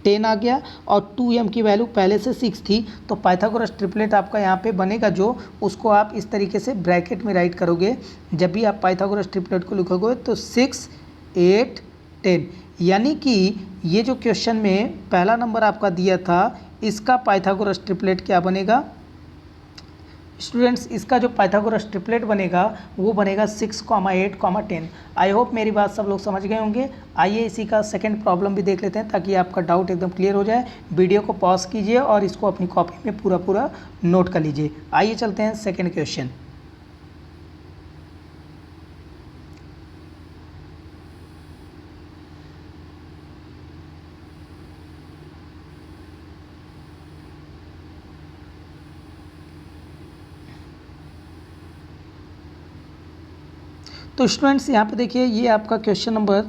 10 आ गया, और 2m की वैल्यू पहले से 6 थी। तो पाइथागोरस ट्रिपलेट आपका यहाँ पे बनेगा जो, उसको आप इस तरीके से ब्रैकेट में राइट करोगे। जब भी आप पाइथागोरस ट्रिपलेट को लिखोगे तो 6, 8, 10, यानी कि ये जो क्वेश्चन में पहला नंबर आपका दिया था, इसका पाइथागोरस ट्रिपलेट क्या बनेगा स्टूडेंट्स, इसका जो पाइथागोरस ट्रिपलेट बनेगा वो बनेगा 6, 8, 10। आई होप मेरी बात सब लोग समझ गए होंगे। आइए इसी का सेकंड प्रॉब्लम भी देख लेते हैं ताकि आपका डाउट एकदम क्लियर हो जाए। वीडियो को पॉज कीजिए और इसको अपनी कॉपी में पूरा नोट कर लीजिए। आइए चलते हैं सेकेंड क्वेश्चन। तो स्टूडेंट्स यहाँ पे देखिए, ये आपका क्वेश्चन नंबर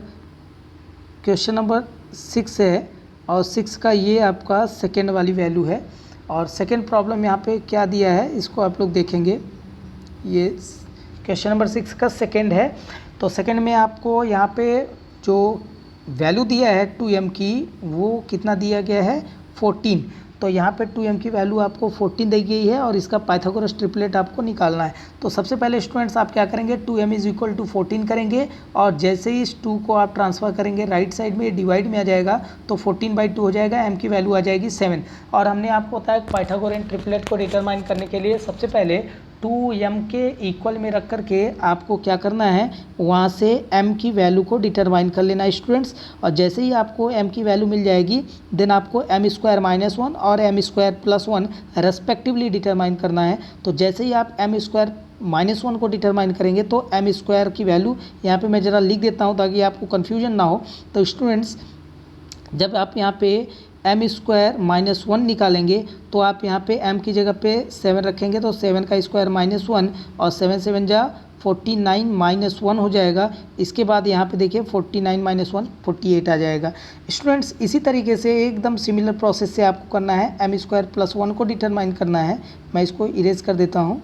6 है, और 6 का ये आपका सेकेंड वाली वैल्यू है। और सेकेंड प्रॉब्लम यहाँ पे क्या दिया है इसको आप लोग देखेंगे। ये क्वेश्चन नंबर 6 का सेकेंड है। तो सेकेंड में आपको यहाँ पे जो वैल्यू दिया है 2m की, वो कितना दिया गया है 14। तो यहाँ पे 2m की वैल्यू आपको 14 दी गई है, और इसका पाइथागोरस ट्रिपलेट आपको निकालना है। तो सबसे पहले स्टूडेंट्स आप क्या करेंगे, 2m = 14 करेंगे, और जैसे ही इस 2 को आप ट्रांसफ़र करेंगे राइट साइड में, डिवाइड में आ जाएगा, तो 14/2 हो जाएगा, m की वैल्यू आ जाएगी 7। और हमने आपको बताया पाइथागोरियन ट्रिपलेट को डिटरमाइन करने के लिए सबसे पहले 2m के इक्वल में रख करके आपको क्या करना है, वहाँ से m की वैल्यू को डिटरमाइन कर लेना है स्टूडेंट्स। और जैसे ही आपको m की वैल्यू मिल जाएगी देन आपको m² - 1 और m² + 1 रेस्पेक्टिवली डिटरमाइन करना है। तो जैसे ही आप m² - 1 को डिटरमाइन करेंगे तो m² की वैल्यू यहाँ पे मैं ज़रा लिख देता हूँ ताकि आपको कन्फ्यूजन ना हो। तो स्टूडेंट्स जब आप यहाँ पे m² - 1 निकालेंगे तो आप यहाँ पे m की जगह पे 7 रखेंगे तो 7 का स्क्वायर -1 और 7 7 जा 49 - 1 हो जाएगा। इसके बाद यहाँ पे देखिए 49 - 1 48 आ जाएगा। स्टूडेंट्स इसी तरीके से एकदम सिमिलर प्रोसेस से आपको करना है, m² + 1 को डिटरमाइन करना है। मैं इसको इरेज कर देता हूँ।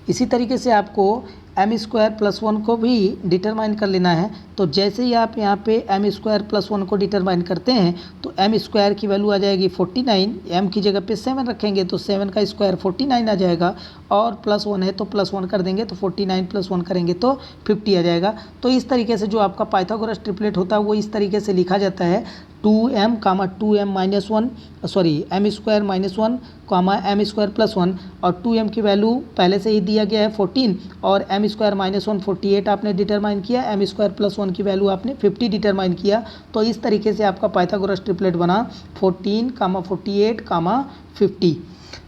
इसी तरीके से आपको m² + 1 को भी डिटरमाइन कर लेना है। तो जैसे ही आप यहाँ पे m² + 1 को डिटरमाइन करते हैं तो m² की वैल्यू आ जाएगी 49, m की जगह पे 7 रखेंगे तो 7 का स्क्वायर 49 आ जाएगा और +1 है तो +1 कर देंगे तो 49 + 1 करेंगे तो 50 आ जाएगा। तो इस तरीके से जो आपका पाइथागोरस ट्रिपलेट होता है वो इस तरीके से लिखा जाता है, 2m, 2m - 1 sorry m² - 1, m² + 1 और 2m की वैल्यू पहले से ही दिया गया है 14 और m² - 1 48 आपने डिटरमाइन किया, m² + 1 की वैल्यू आपने 50 डिटरमाइन किया। तो इस तरीके से आपका पाइथागोरस ट्रिपलेट बना 14, 48, 50।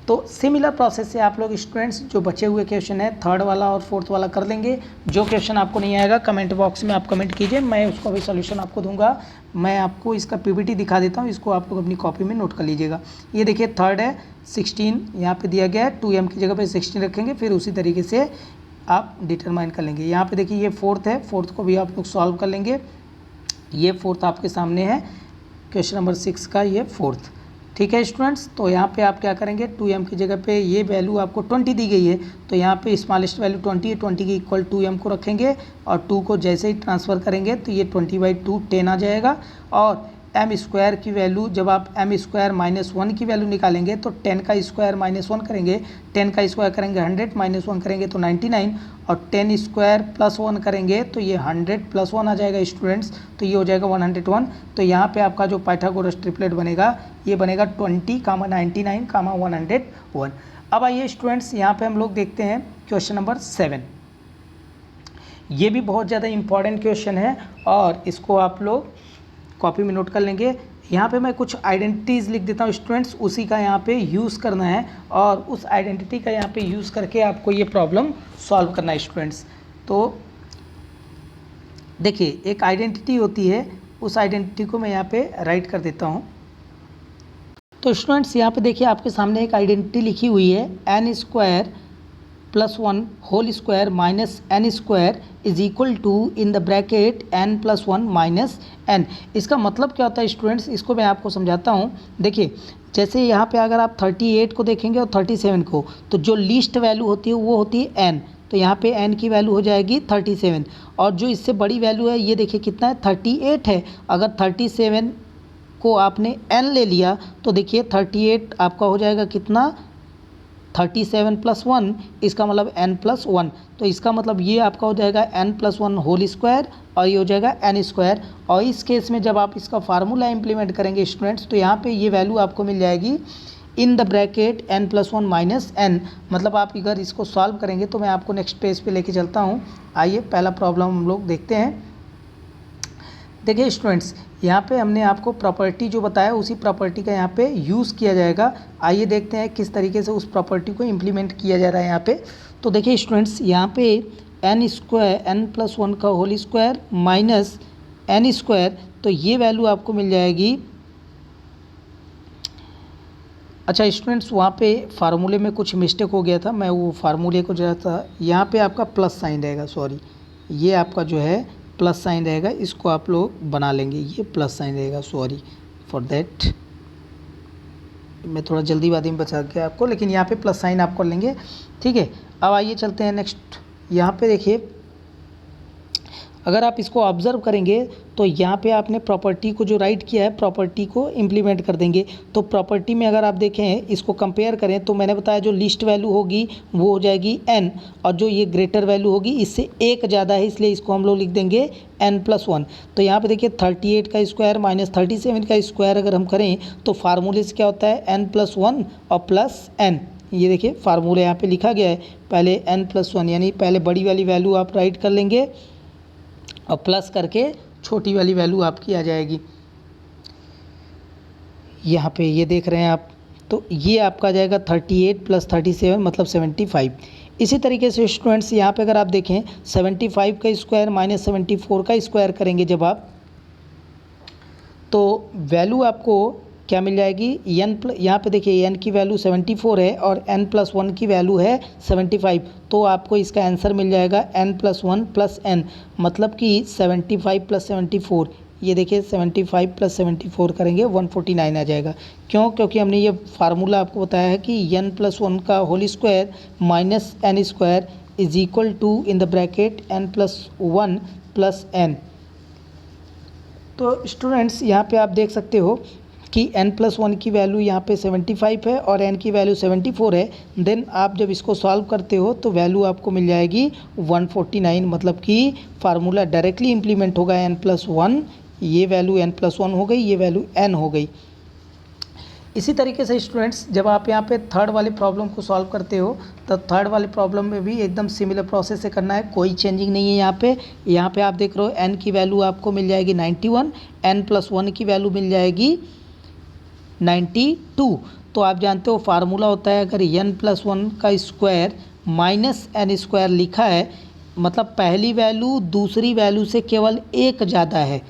तो सिमिलर प्रोसेस से आप लोग स्टूडेंट्स जो बचे हुए क्वेश्चन है 3rd वाला और 4th वाला कर लेंगे। जो क्वेश्चन आपको नहीं आएगा कमेंट बॉक्स में आप कमेंट कीजिए, मैं उसको अभी सोल्यूशन आपको दूंगा। मैं आपको इसका पीपीटी दिखा देता हूँ, इसको आप लोग अपनी कॉपी में नोट कर लीजिएगा। ये देखिए 3rd है 16 यहाँ पे दिया गया है, 2m की जगह पे 16 रखेंगे, फिर उसी तरीके से आप डिटरमाइन कर लेंगे। यहाँ पे देखिए ये 4th है, 4th को भी आप लोग सॉल्व कर लेंगे। ये 4th आपके सामने है, क्वेश्चन नंबर 6 का ये 4th। ठीक है स्टूडेंट्स, तो यहाँ पे आप क्या करेंगे, 2m की जगह पे ये वैल्यू आपको 20 दी गई है तो यहाँ पे स्मॉलेस्ट वैल्यू 20 है, 20 के इक्वल 2m को रखेंगे और 2 को जैसे ही ट्रांसफ़र करेंगे तो ये 20/2 10 आ जाएगा। और m² की वैल्यू जब आप m² - 1 की वैल्यू निकालेंगे तो 10 का स्क्वायर -1 करेंगे, 10 का स्क्वायर करेंगे 100 -1 करेंगे तो 99 और 10² + 1 करेंगे तो ये 100 + 1 आ जाएगा स्टूडेंट्स, तो ये हो जाएगा 101। तो यहाँ पे आपका जो पाइथागोरस ट्रिपलेट बनेगा ये बनेगा 20, 99, 101। अब आइए स्टूडेंट्स यहाँ पे हम लोग देखते हैं क्वेश्चन नंबर 7। ये भी बहुत ज़्यादा इम्पॉर्टेंट क्वेश्चन है और इसको आप लोग कॉपी में नोट कर लेंगे। यहाँ पे मैं कुछ आइडेंटिटीज़ लिख देता हूँ स्टूडेंट्स, उसी का यहाँ पे यूज़ करना है और उस आइडेंटिटी का यहाँ पे यूज़ करके आपको ये प्रॉब्लम सॉल्व करना है स्टूडेंट्स। तो देखिए एक आइडेंटिटी होती है, उस आइडेंटिटी को मैं यहाँ पे राइट कर देता हूँ। तो स्टूडेंट्स यहाँ पे देखिए आपके सामने एक आइडेंटिटी लिखी हुई है, n² + 1 whole square minus n² is equal to in the bracket n + 1 - n। इसका मतलब क्या होता है स्टूडेंट्स, इसको मैं आपको समझाता हूँ। देखिए जैसे यहाँ पे अगर आप 38 को देखेंगे और 37 को, तो जो लीस्ट वैल्यू होती है वो होती है n, तो यहाँ पे n की वैल्यू हो जाएगी 37 और जो इससे बड़ी वैल्यू है ये देखिए कितना है 38 है। अगर 37 को आपने n ले लिया तो देखिए 38 आपका हो जाएगा कितना 37 + 1, इसका मतलब n + 1, तो इसका मतलब ये आपका हो जाएगा n + 1 होल स्क्वायर और ये हो जाएगा n²। और इस केस में जब आप इसका फार्मूला इंप्लीमेंट करेंगे स्टूडेंट्स तो यहाँ पे ये वैल्यू आपको मिल जाएगी इन द ब्रैकेट n + 1 - n। मतलब आप अगर इसको सॉल्व करेंगे तो मैं आपको नेक्स्ट पेज पे लेके चलता हूँ। आइए पहला प्रॉब्लम हम लोग देखते हैं। देखिए स्टूडेंट्स यहाँ पे हमने आपको प्रॉपर्टी जो बताया उसी प्रॉपर्टी का यहाँ पे यूज़ किया जाएगा। आइए देखते हैं किस तरीके से उस प्रॉपर्टी को इम्प्लीमेंट किया जा रहा है यहाँ पे। तो देखिए स्टूडेंट्स यहाँ पे n + 1 का होल स्क्वायर माइनस n², तो ये वैल्यू आपको मिल जाएगी। अच्छा स्टूडेंट्स वहाँ पे फार्मूले में कुछ मिस्टेक हो गया था, मैं वो फार्मूले को जो था यहाँ पे आपका प्लस साइन रहेगा, सॉरी ये आपका जो है प्लस साइन रहेगा, इसको आप लोग बना लेंगे, ये प्लस साइन रहेगा, सॉरी फॉर दैट, मैं थोड़ा जल्दीबाजी में बचा के आपको, लेकिन यहाँ पे प्लस साइन आप कर लेंगे। ठीक है, अब आइए चलते हैं नेक्स्ट। यहाँ पे देखिए अगर आप इसको ऑब्ज़र्व करेंगे तो यहाँ पे आपने प्रॉपर्टी को जो राइट किया है प्रॉपर्टी को इम्प्लीमेंट कर देंगे। तो प्रॉपर्टी में अगर आप देखें इसको कंपेयर करें तो मैंने बताया जो लीस्ट वैल्यू होगी वो हो जाएगी n और जो ये ग्रेटर वैल्यू होगी इससे एक ज़्यादा है, इसलिए इसको हम लोग लिख देंगे n + 1। तो यहाँ पे देखिए 38 का स्क्वायर माइनस 37 का स्क्वायर अगर हम करें तो फार्मूले से क्या होता है n + 1 और प्लस n, ये देखिए फार्मूला यहाँ पे लिखा गया है, पहले n+1 यानी पहले बड़ी वाली वैल्यू आप राइट कर लेंगे और प्लस करके छोटी वाली वैल्यू आपकी आ जाएगी। यहाँ पे ये देख रहे हैं आप, तो ये आपका आ जाएगा 38 + 37 मतलब 75। इसी तरीके से स्टूडेंट्स यहाँ पे अगर आप देखें 75 का स्क्वायर माइनस 74 का स्क्वायर करेंगे जब आप, तो वैल्यू आपको क्या मिल जाएगी यहाँ पे देखिए n की वैल्यू 74 है और n+1 की वैल्यू है 75, तो आपको इसका आंसर मिल जाएगा n+1 + n मतलब कि 75 + 74। ये देखिए 75 + 74 करेंगे 149 आ जाएगा। क्यों? क्योंकि हमने ये फार्मूला आपको बताया है कि n+1 का whole square minus n square is equal to in the bracket n+1 + n। तो स्टूडेंट्स यहाँ पे आप देख सकते हो कि n+1 की वैल्यू यहाँ पे 75 है और n की वैल्यू 74 है। देन आप जब इसको सॉल्व करते हो तो वैल्यू आपको मिल जाएगी 149, मतलब कि फार्मूला डायरेक्टली इम्प्लीमेंट होगा n+1, ये वैल्यू n+1 हो गई, ये वैल्यू n हो गई। इसी तरीके से स्टूडेंट्स जब आप यहाँ पे थर्ड वाले प्रॉब्लम को सॉल्व करते हो तो थर्ड वाले प्रॉब्लम में भी एकदम सिमिलर प्रोसेस से करना है, कोई चेंजिंग नहीं है यहाँ पे आप देख रहे हो n की वैल्यू आपको मिल जाएगी 91, n+1 की वैल्यू मिल जाएगी 92। तो आप जानते हो फार्मूला होता है अगर n+1 का स्क्वायर माइनस n स्क्वायर लिखा है मतलब पहली वैल्यू दूसरी वैल्यू से केवल एक ज़्यादा है।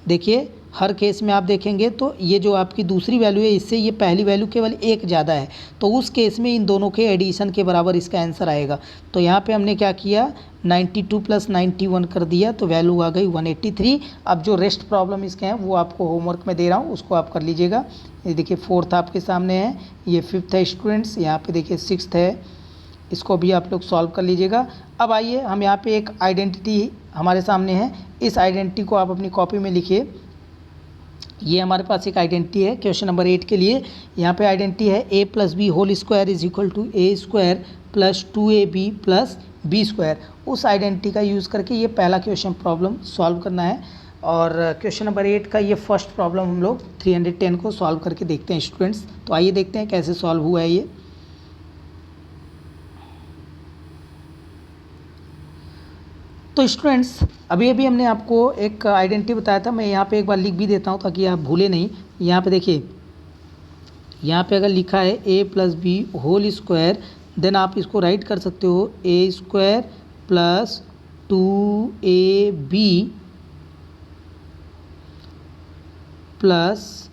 देखिए हर केस में आप देखेंगे तो ये जो आपकी दूसरी वैल्यू है इससे ये पहली वैल्यू केवल एक ज़्यादा है, तो उस केस में इन दोनों के एडिशन के बराबर इसका आंसर आएगा। तो यहाँ पे हमने क्या किया 92 + 91 कर दिया तो वैल्यू आ गई 183। अब जो रेस्ट प्रॉब्लम इसके हैं वो आपको होमवर्क में दे रहा हूँ, उसको आप कर लीजिएगा। ये देखिए फोर्थ आपके सामने है, ये फिफ्थ है स्टूडेंट्स, यहाँ पे देखिए सिक्स्थ है, इसको भी आप लोग सॉल्व कर लीजिएगा। अब आइए हम यहाँ पे एक आइडेंटिटी हमारे सामने है, इस आइडेंटिटी को आप अपनी कॉपी में लिखिए। ये हमारे पास एक आइडेंटिटी है क्वेश्चन नंबर 8 के लिए। यहाँ पे आइडेंटिटी है a + b whole square is equal to a² + 2ab + b²। उस आइडेंटिटी का यूज़ करके ये पहला क्वेश्चन प्रॉब्लम सॉल्व करना है और क्वेश्चन नंबर 8 का ये फर्स्ट प्रॉब्लम हम लोग 310 को सॉल्व करके देखते हैं स्टूडेंट्स। तो आइए देखते हैं कैसे सॉल्व हुआ है ये। तो स्टूडेंट्स अभी हमने आपको एक आइडेंटिटी बताया था, मैं यहाँ पे एक बार लिख भी देता हूँ ताकि आप भूले नहीं। यहाँ पे देखिए, यहाँ पे अगर लिखा है a + b whole square, then आप इसको राइट कर सकते हो a² + 2ab +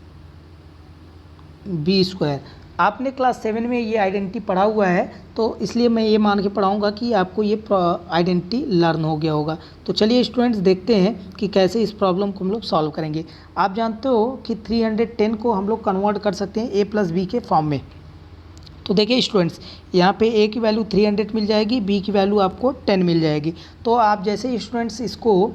b²। आपने क्लास 7 में ये आइडेंटिटी पढ़ा हुआ है तो इसलिए मैं ये मान के पढ़ाऊँगा कि आपको ये आइडेंटिटी लर्न हो गया होगा। तो चलिए स्टूडेंट्स देखते हैं कि कैसे इस प्रॉब्लम को हम लोग सॉल्व करेंगे। आप जानते हो कि 310 को हम लोग कन्वर्ट कर सकते हैं a + b के फॉर्म में। तो देखिए स्टूडेंट्स यहाँ पे a की वैल्यू 300 मिल जाएगी, b की वैल्यू आपको 10 मिल जाएगी। तो आप जैसे स्टूडेंट्स इसको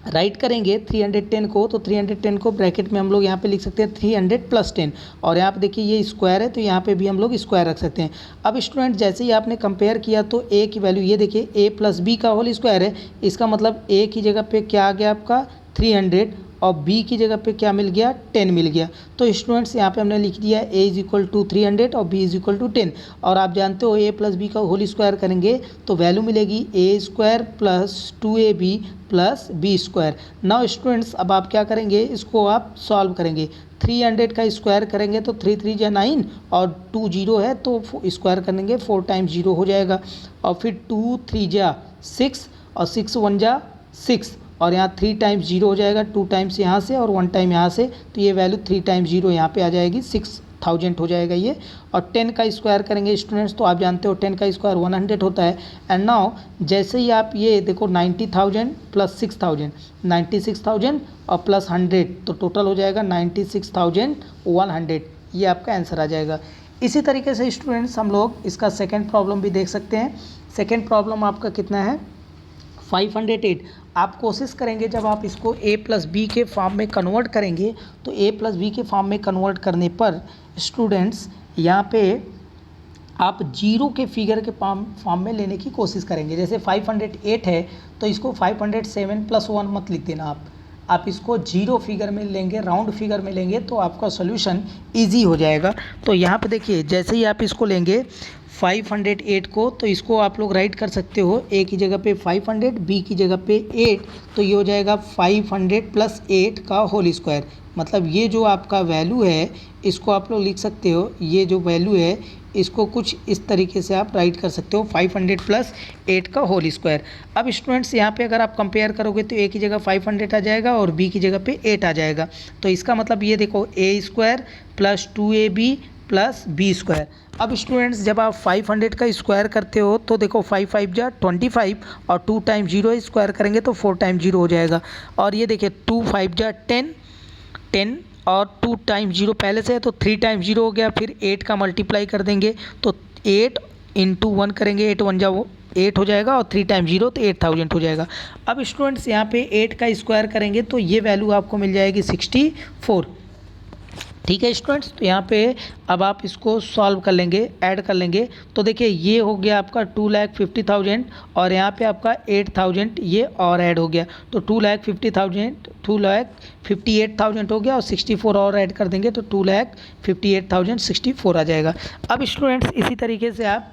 राइट करेंगे 310 को, तो 310 को ब्रैकेट में हम लोग यहाँ पे लिख सकते हैं 300 + 10 और यहाँ पे देखिए ये स्क्वायर है तो यहाँ पे भी हम लोग स्क्वायर रख सकते हैं। अब स्टूडेंट जैसे ही आपने कंपेयर किया तो a की वैल्यू ये देखिए a + b का होल स्क्वायर है, इसका मतलब a की जगह पे क्या आ गया आपका 300 और b की जगह पे क्या मिल गया 10 मिल गया। तो स्टूडेंट्स यहाँ पे हमने लिख दिया a = 300 और b = 10 और आप जानते हो a + b का होल स्क्वायर करेंगे तो वैल्यू मिलेगी a² + 2ab + b²। Now students अब आप क्या करेंगे, इसको आप सॉल्व करेंगे। 300 का स्क्वायर करेंगे तो 3 3 × 9 और 2 0 है तो स्क्वायर करेंगे 4 × 0 हो जाएगा और फिर 2 3 × 6 और 6 1 × 6 और यहाँ 3 × 0 हो जाएगा, 2 टाइम्स यहाँ से और 1 टाइम यहाँ से, तो ये वैल्यू 3 × 0 यहाँ पे आ जाएगी 6000 हो जाएगा ये। और 10 का स्क्वायर करेंगे स्टूडेंट्स तो आप जानते हो 10 का स्क्वायर 100 होता है। एंड नाउ जैसे ही आप ये देखो 90000 + 6000 96,000 और प्लस 100 तो टोटल हो जाएगा 96,100, ये आपका आंसर आ जाएगा। इसी तरीके से स्टूडेंट्स हम लोग इसका सेकेंड प्रॉब्लम भी देख सकते हैं। सेकेंड प्रॉब्लम आपका कितना है 508। आप कोशिश करेंगे जब आप इसको a + b के फॉर्म में कन्वर्ट करेंगे तो a + b के फॉर्म में कन्वर्ट करने पर स्टूडेंट्स यहाँ पे आप जीरो के फिगर के फॉर्म में लेने की कोशिश करेंगे। जैसे 508 है तो इसको 507 + 1 मत लिख देना आप, आप इसको जीरो फिगर में लेंगे, राउंड फिगर में लेंगे तो आपका सॉल्यूशन इजी हो जाएगा। तो यहाँ पे देखिए जैसे ही आप इसको लेंगे 508 को, तो इसको आप लोग राइट कर सकते हो ए की जगह पे 500, बी की जगह पे 8, तो ये हो जाएगा 500 प्लस 8 का होल स्क्वायर। मतलब ये जो आपका वैल्यू है इसको आप लोग लिख सकते हो, ये जो वैल्यू है इसको कुछ इस तरीके से आप राइट कर सकते हो 500 प्लस 8 का होल स्क्वायर। अब स्टूडेंट्स यहाँ पे अगर आप कंपेयर करोगे तो ए की जगह 500 आ जाएगा और बी की जगह पे 8 आ जाएगा। तो इसका मतलब ये देखो A square plus 2ab plus B square. अब स्टूडेंट्स जब आप 500 का स्क्वायर करते हो तो देखो 5 5 जा 25 और 2 टाइम 0 स्क्वायर करेंगे तो 4 टाइम 0 हो जाएगा। और ये देखिए 2 5 जा 10 और 2 टाइम 0 पहले से है तो 3 टाइम 0 हो गया। फिर 8 का मल्टीप्लाई कर देंगे तो 8 इंटू 1 करेंगे, 8 1 जा वो 8 हो जाएगा और 3 टाइम 0 तो 8000 हो जाएगा। अब स्टूडेंट्स यहाँ पे 8 का स्क्वायर करेंगे तो ये वैल्यू आपको मिल जाएगी 64। ठीक है स्टूडेंट्स, तो यहाँ पे अब आप इसको सॉल्व कर लेंगे, ऐड कर लेंगे तो देखिए ये हो गया आपका 2,50,000 और यहाँ पे आपका 8,000 ये और ऐड हो गया तो 2,50,000 2,58,000 हो गया और 64 और ऐड कर देंगे तो 2,58,064 आ जाएगा। अब स्टूडेंट्स इसी तरीके से आप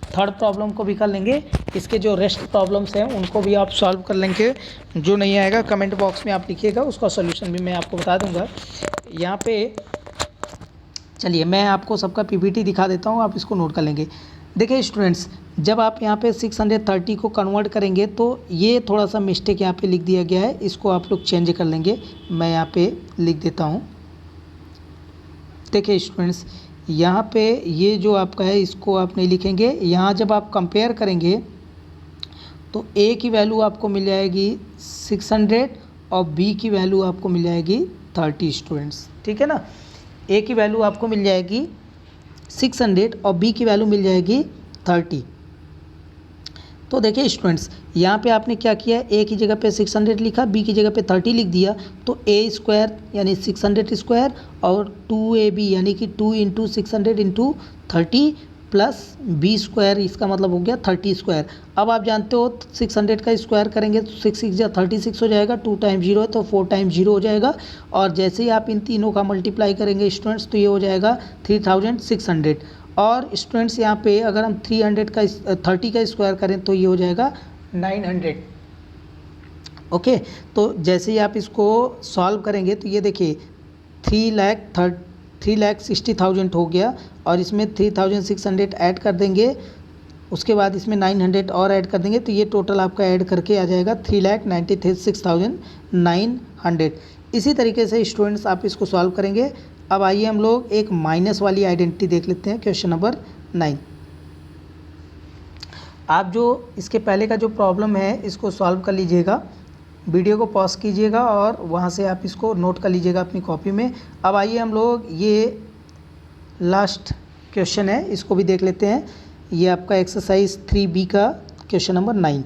थर्ड प्रॉब्लम को भी कर लेंगे, इसके जो रेस्ट प्रॉब्लम्स हैं उनको भी आप सॉल्व कर लेंगे। जो नहीं आएगा कमेंट बॉक्स में आप लिखिएगा, उसका सॉल्यूशन भी मैं आपको बता दूंगा। यहाँ पे चलिए मैं आपको सबका पीपीटी दिखा देता हूँ, आप इसको नोट कर लेंगे। देखिए स्टूडेंट्स जब आप यहाँ पे 630 को कन्वर्ट करेंगे तो ये थोड़ा सा मिस्टेक यहाँ पे लिख दिया गया है, इसको आप लोग चेंज कर लेंगे। मैं यहाँ पे लिख देता हूँ। देखिए स्टूडेंट्स यहाँ पे ये जो आपका है इसको आप नहीं लिखेंगे। यहाँ जब आप कंपेयर करेंगे तो ए की वैल्यू आपको मिल जाएगी 600 और बी की वैल्यू आपको मिल जाएगी 30 स्टूडेंट्स। ठीक है ना, ए की वैल्यू आपको मिल जाएगी 600 और बी की वैल्यू मिल जाएगी 30। तो देखिए स्टूडेंट्स यहाँ पे आपने क्या किया, ए की जगह पे 600 लिखा, बी की जगह पे 30 लिख दिया तो ए स्क्वायर यानी 600 स्क्वायर और 2ab यानी कि 2 into 600 into 30 plus B square, इसका मतलब हो गया 30 स्क्वायर। अब आप जानते हो 600 का स्क्वायर करेंगे तो 6 6 जा 36 हो जाएगा, 2 टाइम 0 है तो 4 टाइम 0 हो जाएगा और जैसे ही आप इन तीनों का मल्टीप्लाई करेंगे स्टूडेंट्स तो ये हो जाएगा 3600। और स्टूडेंट्स यहाँ पे अगर हम 300 का 30 का स्क्वायर करें तो ये हो जाएगा 900। ओके, तो जैसे ही आप इसको सॉल्व करेंगे तो ये देखिए 3,60,000 हो गया और इसमें 3,600 ऐड कर देंगे, उसके बाद इसमें 900 और ऐड कर देंगे तो ये टोटल आपका ऐड करके आ जाएगा 3,96,900। इसी तरीके से स्टूडेंट्स आप इसको सॉल्व करेंगे। अब आइए हम लोग एक माइनस वाली आइडेंटिटी देख लेते हैं, क्वेश्चन नंबर 9। आप जो इसके पहले का जो प्रॉब्लम है इसको सॉल्व कर लीजिएगा, वीडियो को पॉज कीजिएगा और वहाँ से आप इसको नोट कर लीजिएगा अपनी कॉपी में। अब आइए हम लोग ये लास्ट क्वेश्चन है इसको भी देख लेते हैं। ये आपका एक्सरसाइज 3B का क्वेश्चन नंबर 9।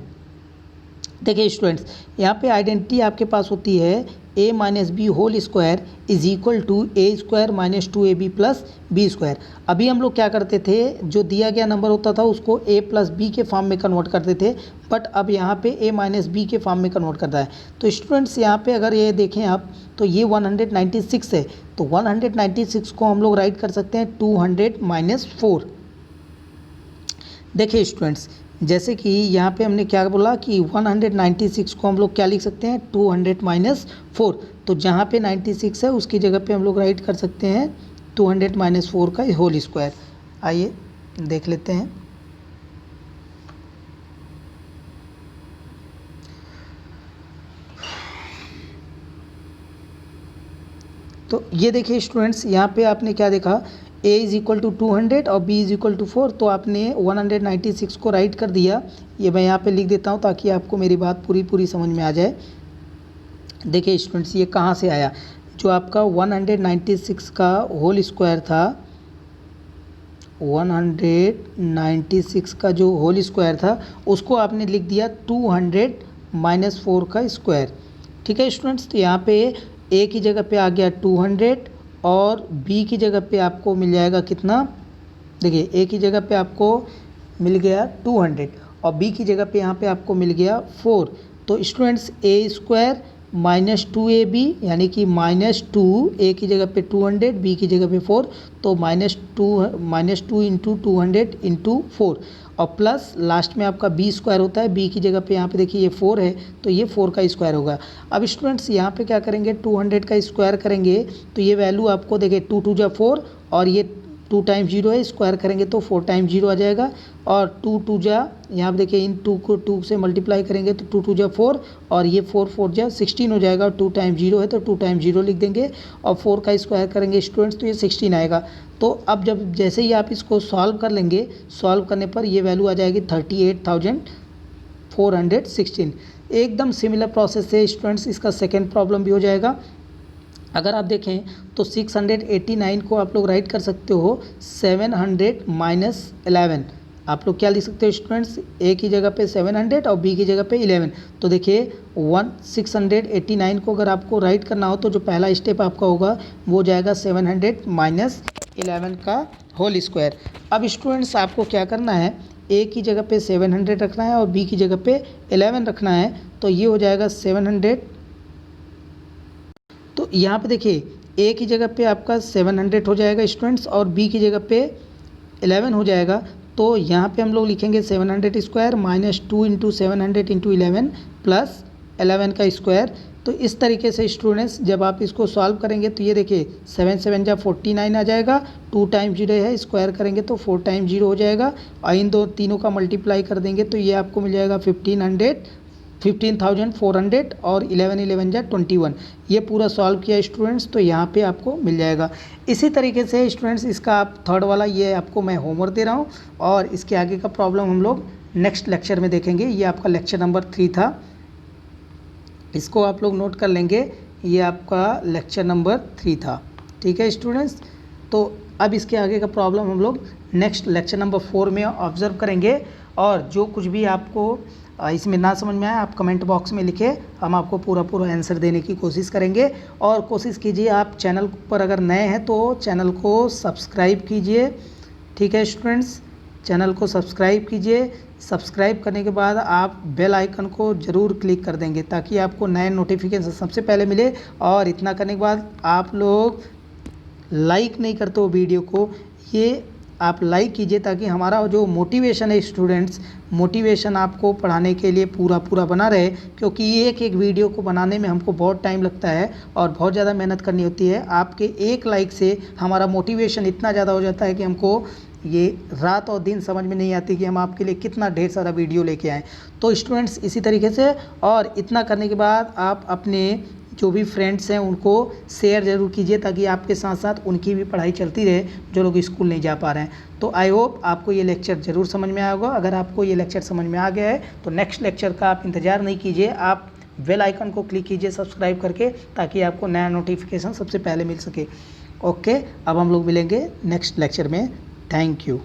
देखिए स्टूडेंट्स यहाँ पे आइडेंटिटी आपके पास होती है a minus b whole square is equal to a square minus 2ab plus B square. अभी हम लोग क्या करते थे, जो दिया गया नंबर होता था उसको a प्लस बी के फॉर्म में कन्वर्ट करते थे, बट अब यहाँ पे a माइनस बी के फॉर्म में कन्वर्ट करता है। तो स्टूडेंट्स यहाँ पे अगर ये देखें आप तो ये 196 है, तो 196 को हम लोग राइट कर सकते हैं 200 माइनस 4। देखिए स्टूडेंट्स जैसे कि यहाँ पे हमने क्या बोला कि 196 को हम लोग क्या लिख सकते हैं 200 माइनस 4, तो जहाँ पे 96 है उसकी जगह पे हम लोग राइट कर सकते हैं 200 माइनस 4 का होल स्क्वायर। आइए देख लेते हैं। तो ये देखिए स्टूडेंट्स यहाँ पे आपने क्या देखा, a इज़ इक्वल टू 200 और b इज़ इक्वल टू 4, तो आपने 196 को राइट कर दिया। ये मैं यहाँ पे लिख देता हूँ ताकि आपको मेरी बात पूरी समझ में आ जाए। देखिए स्टूडेंट्स ये कहाँ से आया, जो आपका 196 का होल स्क्वायर था, 196 का जो होल स्क्वायर था उसको आपने लिख दिया 200 माइनस 4 का स्क्वायर। ठीक है स्टूडेंट्स, तो यहाँ पे a की जगह पे आ गया 200 और b की जगह पे आपको मिल जाएगा कितना, देखिए a की जगह पे आपको मिल गया 200 और b की जगह पे यहाँ पे आपको मिल गया 4। तो स्टूडेंट्स a स्क्वायर -2ab यानी कि -2 ए की जगह पे 200 बी की जगह पे 4, तो -2 इंटू 200 इंटू 4 और प्लस लास्ट में आपका बी स्क्वायर होता है। बी की जगह पे यहाँ पे देखिए ये 4 है तो ये 4 का स्क्वायर होगा। अब स्टूडेंट्स यहाँ पे क्या करेंगे, 200 का स्क्वायर करेंगे तो ये वैल्यू आपको देखिए 2 2 जा 4 और ये 2 टाइम्स 0 है, स्क्वायर करेंगे तो 4 टाइम्स 0 आ जाएगा। और 2 2 जा यहाँ पे देखिए इन 2 को 2 से मल्टीप्लाई करेंगे तो 2 2 जा 4 और ये 4 4 जा 16 हो जाएगा। और 2 टाइम्स 0 है तो 2 टाइम्स 0 लिख देंगे और 4 का स्क्वायर करेंगे स्टूडेंट्स तो ये 16 आएगा। तो अब जब जैसे ही आप इसको सॉल्व कर लेंगे, सॉल्व करने पर ये वैल्यू आ जाएगी 38,416। एकदम सिमिलर प्रोसेस से स्टूडेंट्स इसका सेकेंड प्रॉब्लम भी हो जाएगा। अगर आप देखें तो 689 को आप लोग राइट कर सकते हो 700 माइनस 11। आप लोग क्या लिख सकते हो स्टूडेंट्स, ए की जगह पे 700 और बी की जगह पे 11। तो देखिए 689 को अगर आपको राइट करना हो तो जो पहला स्टेप आपका होगा वो जाएगा 700 माइनस 11 का होल स्क्वायर। अब स्टूडेंट्स आपको क्या करना है, ए की जगह पे 700 रखना है और बी की जगह पे 11 रखना है। तो ये हो जाएगा 700, तो यहाँ पे देखिए ए की जगह पे आपका 700 हो जाएगा स्टूडेंट्स और बी की जगह पे 11 हो जाएगा। तो यहाँ पे हम लोग लिखेंगे 700 square minus 2 into 700 into 11 plus 11 का स्क्वायर। तो इस तरीके से स्टूडेंट्स जब आप इसको सॉल्व करेंगे तो ये देखिए 7 7 जा 49 आ जाएगा। 2 टाइम्स 0 है, स्क्वायर करेंगे तो 4 टाइम्स 0 हो जाएगा और इन तीनों का मल्टीप्लाई कर देंगे तो ये आपको मिल जाएगा 15,400 और 11 11 जा 21। ये पूरा सॉल्व किया स्टूडेंट्स तो यहाँ पे आपको मिल जाएगा। इसी तरीके से स्टूडेंट्स इसका आप थर्ड वाला ये आपको मैं होमवर्क दे रहा हूँ और इसके आगे का प्रॉब्लम हम लोग नेक्स्ट लेक्चर में देखेंगे। ये आपका लेक्चर नंबर 3 था, इसको आप लोग नोट कर लेंगे, ये आपका लेक्चर नंबर 3 था। ठीक है स्टूडेंट्स, तो अब इसके आगे का प्रॉब्लम हम लोग नेक्स्ट लेक्चर नंबर 4 में ऑब्जर्व करेंगे। और जो कुछ भी आपको इसमें ना समझ में आए आप कमेंट बॉक्स में लिखे, हम आपको पूरा आंसर देने की कोशिश करेंगे। और कोशिश कीजिए आप चैनल पर अगर नए हैं तो चैनल को सब्सक्राइब कीजिए। ठीक है स्टूडेंट्स, चैनल को सब्सक्राइब कीजिए। सब्सक्राइब करने के बाद आप बेल आइकन को ज़रूर क्लिक कर देंगे ताकि आपको नए नोटिफिकेशन सबसे पहले मिले। और इतना करने के बाद आप लोग लाइक नहीं करते हो वीडियो को, ये आप लाइक कीजिए ताकि हमारा जो मोटिवेशन है स्टूडेंट्स, मोटिवेशन आपको पढ़ाने के लिए पूरा बना रहे। क्योंकि एक एक वीडियो को बनाने में हमको बहुत टाइम लगता है और बहुत ज़्यादा मेहनत करनी होती है। आपके एक लाइक से हमारा मोटिवेशन इतना ज़्यादा हो जाता है कि हमको ये रात और दिन समझ में नहीं आती कि हम आपके लिए कितना ढेर सारा वीडियो लेके आएँ। तो स्टूडेंट्स इसी तरीके से, और इतना करने के बाद आप अपने जो भी फ्रेंड्स हैं उनको शेयर ज़रूर कीजिए ताकि आपके साथ साथ उनकी भी पढ़ाई चलती रहे जो लोग स्कूल नहीं जा पा रहे हैं। तो आई होप आपको ये लेक्चर ज़रूर समझ में आया होगा। अगर आपको ये लेक्चर समझ में आ गया है तो नेक्स्ट लेक्चर का आप इंतज़ार नहीं कीजिए, आप बेल आइकन को क्लिक कीजिए सब्सक्राइब करके ताकि आपको नया नोटिफिकेशन सबसे पहले मिल सके। ओके, अब हम लोग मिलेंगे नेक्स्ट लेक्चर में। Thank you.